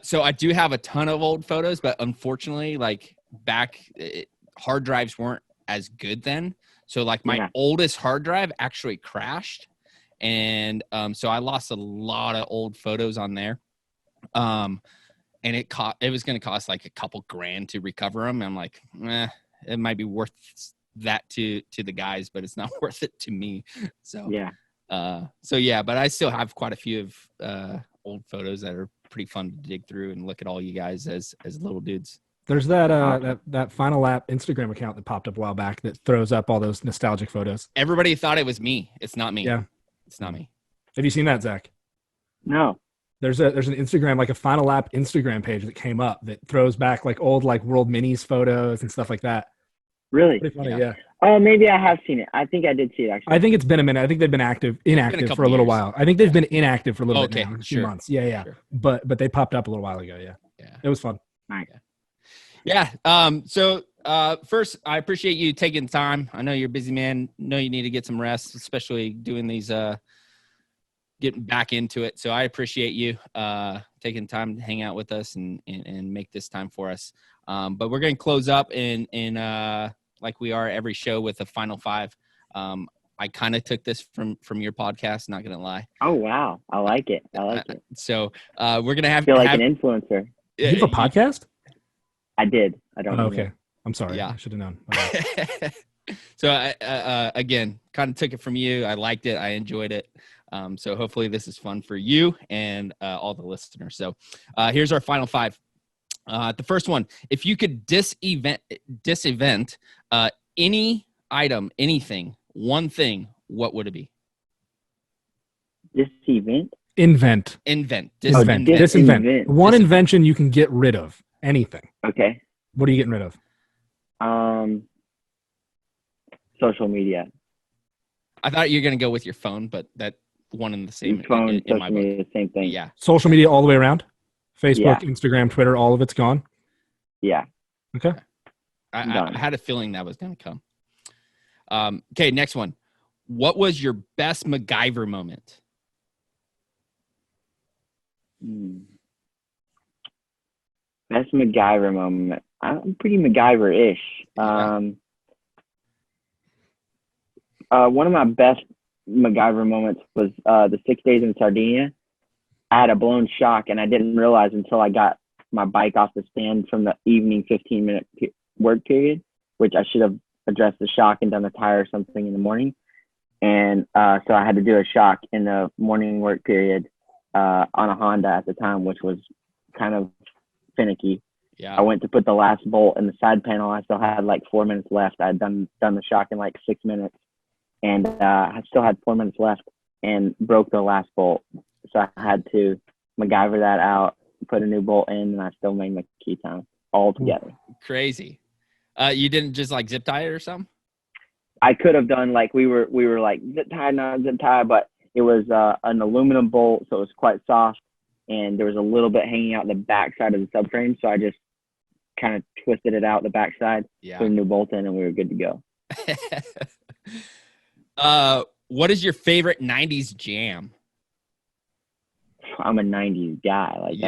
So I do have a ton of old photos, but unfortunately, hard drives weren't as good then. So my oldest hard drive actually crashed, and so I lost a lot of old photos on there. And it was going to cost like a couple grand to recover them. I'm like, it might be worth that to the guys, but it's not worth it to me. So but I still have quite a few of old photos that are pretty fun to dig through and look at all you guys as little dudes. There's that Final Lap Instagram account that popped up a while back that throws up all those nostalgic photos. Everybody thought it was me. It's not me. Yeah. It's not me. Have you seen that, Zach? No. There's an Instagram, like a Final Lap Instagram page that came up that throws back old World Minis photos and stuff like that. Really? Pretty funny, yeah. Oh, maybe I have seen it. I think I did see it, actually. I think it's been a minute. I think they've been inactive for a little while. I think they've been inactive for a little bit now, a few months. Yeah. Sure. But they popped up a little while ago, yeah. It was fun. Nice. Yeah. So first, I appreciate you taking time. I know you're a busy man. Know you need to get some rest, especially doing these getting back into it. So I appreciate you taking time to hang out with us and make this time for us. But we're going to close up in like we are every show with a final five. I kind of took this from your podcast, not going to lie. Oh, wow. I like it. So we're going to have feel like an influencer. You have a podcast? I did. I don't know. Okay. I'm sorry. Yeah. I should have known. So I again, kind of took it from you. I liked it. I enjoyed it. So hopefully this is fun for you and all the listeners. So here's our final five. The first one, if you could dis-event any item, anything, one thing, what would it be? Dis-event? Invent. Disinvent. One invention you can get rid of. Anything. Okay. What are you getting rid of? Social media. I thought you were going to go with your phone, but that one and the same. Phone, in social my media, book. same thing. Yeah. Social media all the way around? Facebook, Instagram, Twitter, all of it's gone? Yeah. Okay. I had a feeling that was going to come. Okay, next one. What was your best MacGyver moment? Best MacGyver moment. I'm pretty MacGyver-ish. One of my best MacGyver moments was the 6 days in Sardinia. I had a blown shock, and I didn't realize until I got my bike off the stand from the evening 15-minute work period, which I should have addressed the shock and done a tire or something in the morning. And so I had to do a shock in the morning work period on a Honda at the time, which was kind of finicky. Yeah. I went to put the last bolt in the side panel. I still had like 4 minutes left. I had done the shock in like 6 minutes, and I still had 4 minutes left and broke the last bolt. So I had to MacGyver that out, put a new bolt in, and I still made my key time all together. Crazy. You didn't just like zip tie it or something? I could have done like we were like zip tie, not zip tie, but it was an aluminum bolt, so it was quite soft, and there was a little bit hanging out the back side of the subframe. So I just kind of twisted it out the back side, put a new bolt in, and we were good to go. What is your favorite 90s jam? I'm a 90s guy. Like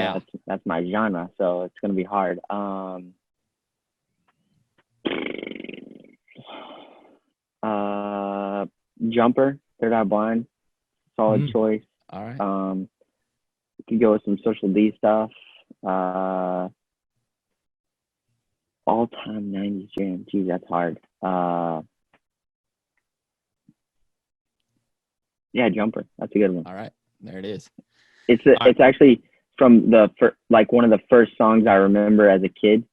that's my genre, so it's gonna be hard. Jumper, Third Eye Blind, solid choice. All right. You could go with some Social D stuff. All-time 90s jam. Geez, that's hard. Yeah, Jumper. That's a good one. All right, there it is. It's actually from one of the first songs I remember as a kid,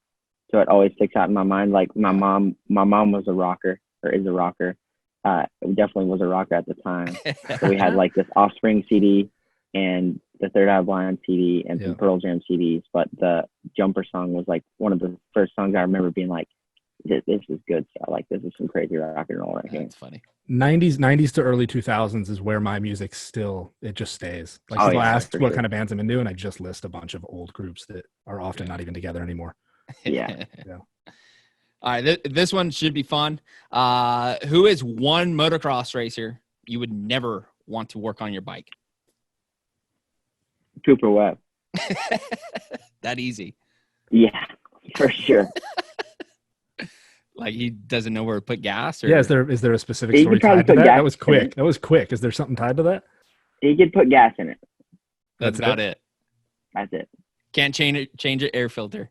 so it always sticks out in my mind. Like my mom was a rocker, or is a rocker. Definitely was a rocker at the time. So we had like this Offspring CD and the Third Eye Blind CD and some Pearl Jam CDs. But the Jumper song was like one of the first songs I remember being like, this is good stuff. Like this is some crazy rock and roll right here. That's funny. 90s to early 2000s is where my music it just stays. Like people ask what kind of bands I'm into, and I just list a bunch of old groups that are often not even together anymore. Yeah. All right, this one should be fun. Who is one motocross racer you would never want to work on your bike? Cooper Webb. That easy. Yeah, for sure. Like he doesn't know where to put gas? Or? Yeah, is there a specific story tied to that? That was quick. That was quick. Is there something tied to that? He could put gas in it. That's about it. That's it. Can't change an air filter.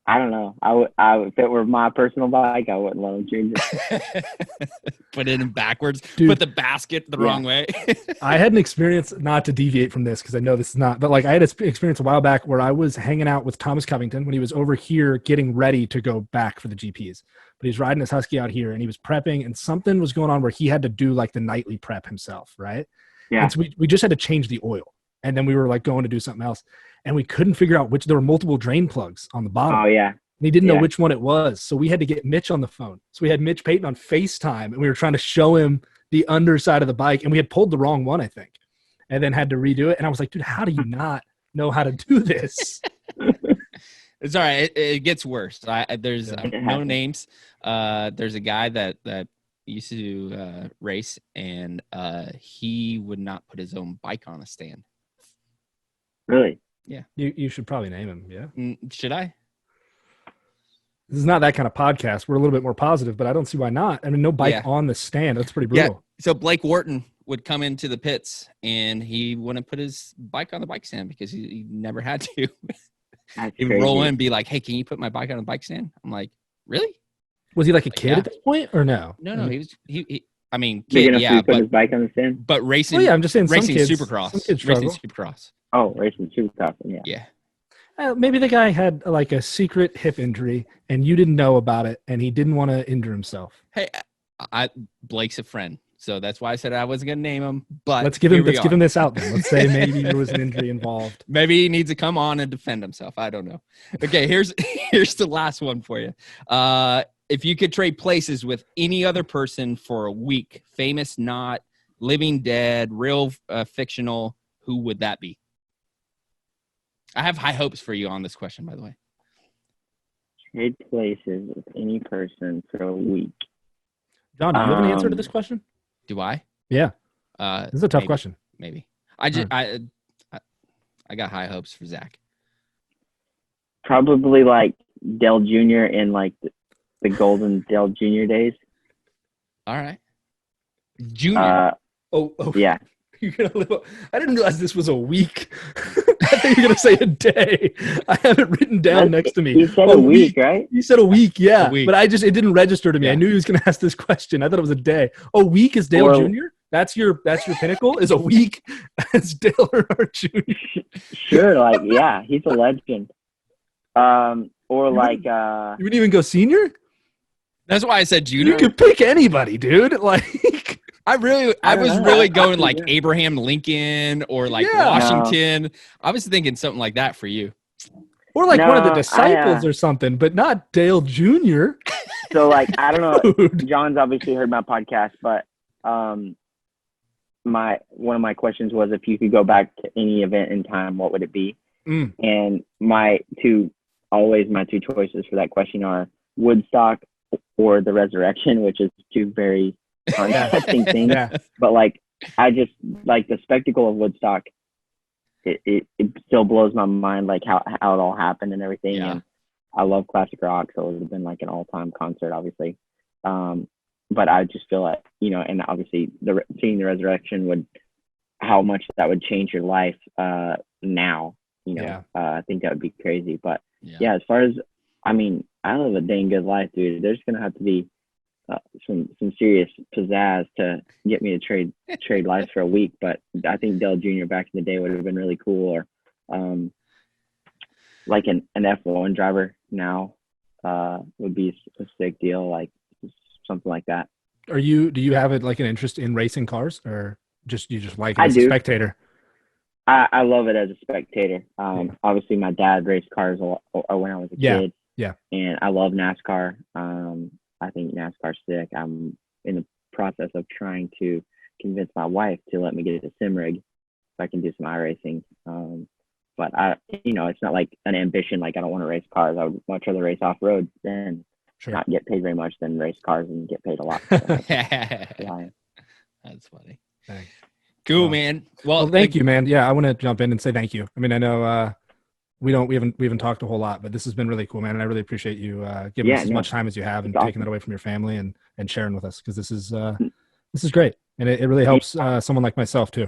I don't know. I would if it were my personal bike, I wouldn't let him change it. Put it in backwards. Dude, put the basket the wrong way. I had an experience, not to deviate from this because I know this is not, but like I had an experience a while back where I was hanging out with Thomas Covington when he was over here getting ready to go back for the GPs. But he's riding his Husky out here and he was prepping, and something was going on where he had to do like the nightly prep himself, right? Yeah. And so we just had to change the oil. And then we were like going to do something else. And we couldn't figure out there were multiple drain plugs on the bottom. Oh, yeah. And he didn't know which one it was. So we had to get Mitch on the phone. So we had Mitch Payton on FaceTime, and we were trying to show him the underside of the bike. And we had pulled the wrong one, I think, and then had to redo it. And I was like, dude, how do you not know how to do this? It's all right. It gets worse. There's no names. There's a guy that used to race, and he would not put his own bike on a stand. Really? Yeah. You should probably name him. Yeah. Should I? This is not that kind of podcast. We're a little bit more positive, but I don't see why not. I mean, no bike on the stand. That's pretty brutal. Yeah. So Blake Wharton would come into the pits, and he wouldn't put his bike on the bike stand because he never had to. He would roll in and be like, "Hey, can you put my bike on the bike stand?" I'm like, "Really?" Was he like a kid at this point, or no? No, he was. I mean, kid, put his bike on the stand. But racing. Well, yeah, I'm just saying. Racing some kids, Supercross. Some kids struggle. Racing Supercross. Oh, racing Supercross. Yeah. Yeah. Maybe the guy had like a secret hip injury, and you didn't know about it, and he didn't want to injure himself. Hey, Blake's a friend, so that's why I said I wasn't gonna name him. But let's give him this out then. Let's say maybe there was an injury involved. Maybe he needs to come on and defend himself. I don't know. Okay, here's the last one for you. If you could trade places with any other person for a week, famous, not, living, dead, real, fictional, who would that be? I have high hopes for you on this question, by the way. Trade places with any person for a week. John, do you have an answer to this question? Do I? Yeah. This is a tough question. Maybe. I got high hopes for Zach. Probably like Dell Jr. in like the golden Dell Jr. days. All right. Junior. Yeah. I didn't realize this was a week. I think you're gonna say a day. I have it written down next to me. You said a week, right? You said a week, yeah. A week. But it didn't register to me. Yeah. I knew he was gonna ask this question. I thought it was a day. A week is Dale Jr.? That's your pinnacle? Is a week as Dale Earnhardt Jr.? Sure, like yeah, he's a legend. Or You wouldn't even go senior? That's why I said junior. You could pick anybody, dude. Like I was really going like Abraham Lincoln or like Washington. I was thinking something like that for you. Or like one of the disciples or something, but not Dale Jr. So like I don't know. John's obviously heard my podcast, but one of my questions was if you could go back to any event in time, what would it be? And my two choices for that question are Woodstock or the resurrection, which is two very interesting things. Yeah. But like I just like the spectacle of Woodstock. It still blows my mind, like how it all happened and everything. Yeah. And I love classic rock, so it would have been like an all-time concert, obviously. But I just feel like, and obviously seeing the resurrection how much that would change your life now. I think that would be crazy. But yeah, as far as I live a dang good life, dude. There's gonna have to be some serious pizzazz to get me to trade lives for a week. But I think Dell Jr. back in the day would have been really cool, or like an F1 driver now would be a sick deal, like something like that. Do you have an interest in racing cars, or you just like it as a spectator? I love it as a spectator. Obviously my dad raced cars when I was a kid. Yeah. And I love NASCAR. I think NASCAR's sick. I'm in the process of trying to convince my wife to let me get a sim rig so I can do some iRacing. But it's not like an ambition. Like I don't want to race cars. I would much rather race off road than not get paid very much than race cars and get paid a lot. So, That's funny. Thanks. Cool, man. Well, thank you, man. Yeah, I want to jump in and say thank you. I mean, I know we haven't talked a whole lot, but this has been really cool, man. And I really appreciate you giving us as much time as you have and taking that away from your family and sharing with us, because this is great, and it really helps someone like myself too.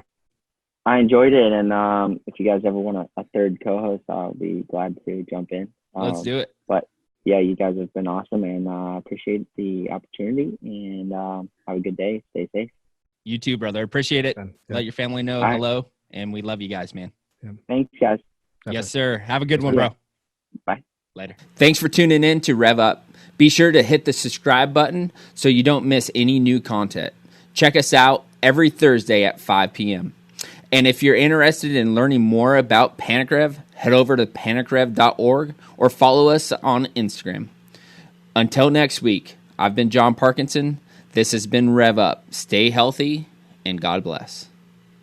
I enjoyed it, and if you guys ever want a third co-host, I'll be glad to jump in. Let's do it. But yeah, you guys have been awesome, and I appreciate the opportunity. And have a good day. Stay safe. You too, brother. Appreciate it. Yeah. Let your family know hello, and we love you guys, man. Yeah. Thanks, guys. Yes, sir. Have a good one, bro. Bye. Later. Thanks for tuning in to RevUp. Be sure to hit the subscribe button so you don't miss any new content. Check us out every Thursday at 5 p.m. And if you're interested in learning more about Panic Rev, head over to panicrev.org or follow us on Instagram. Until next week, I've been John Parkinson. This has been RevUp. Stay healthy and God bless.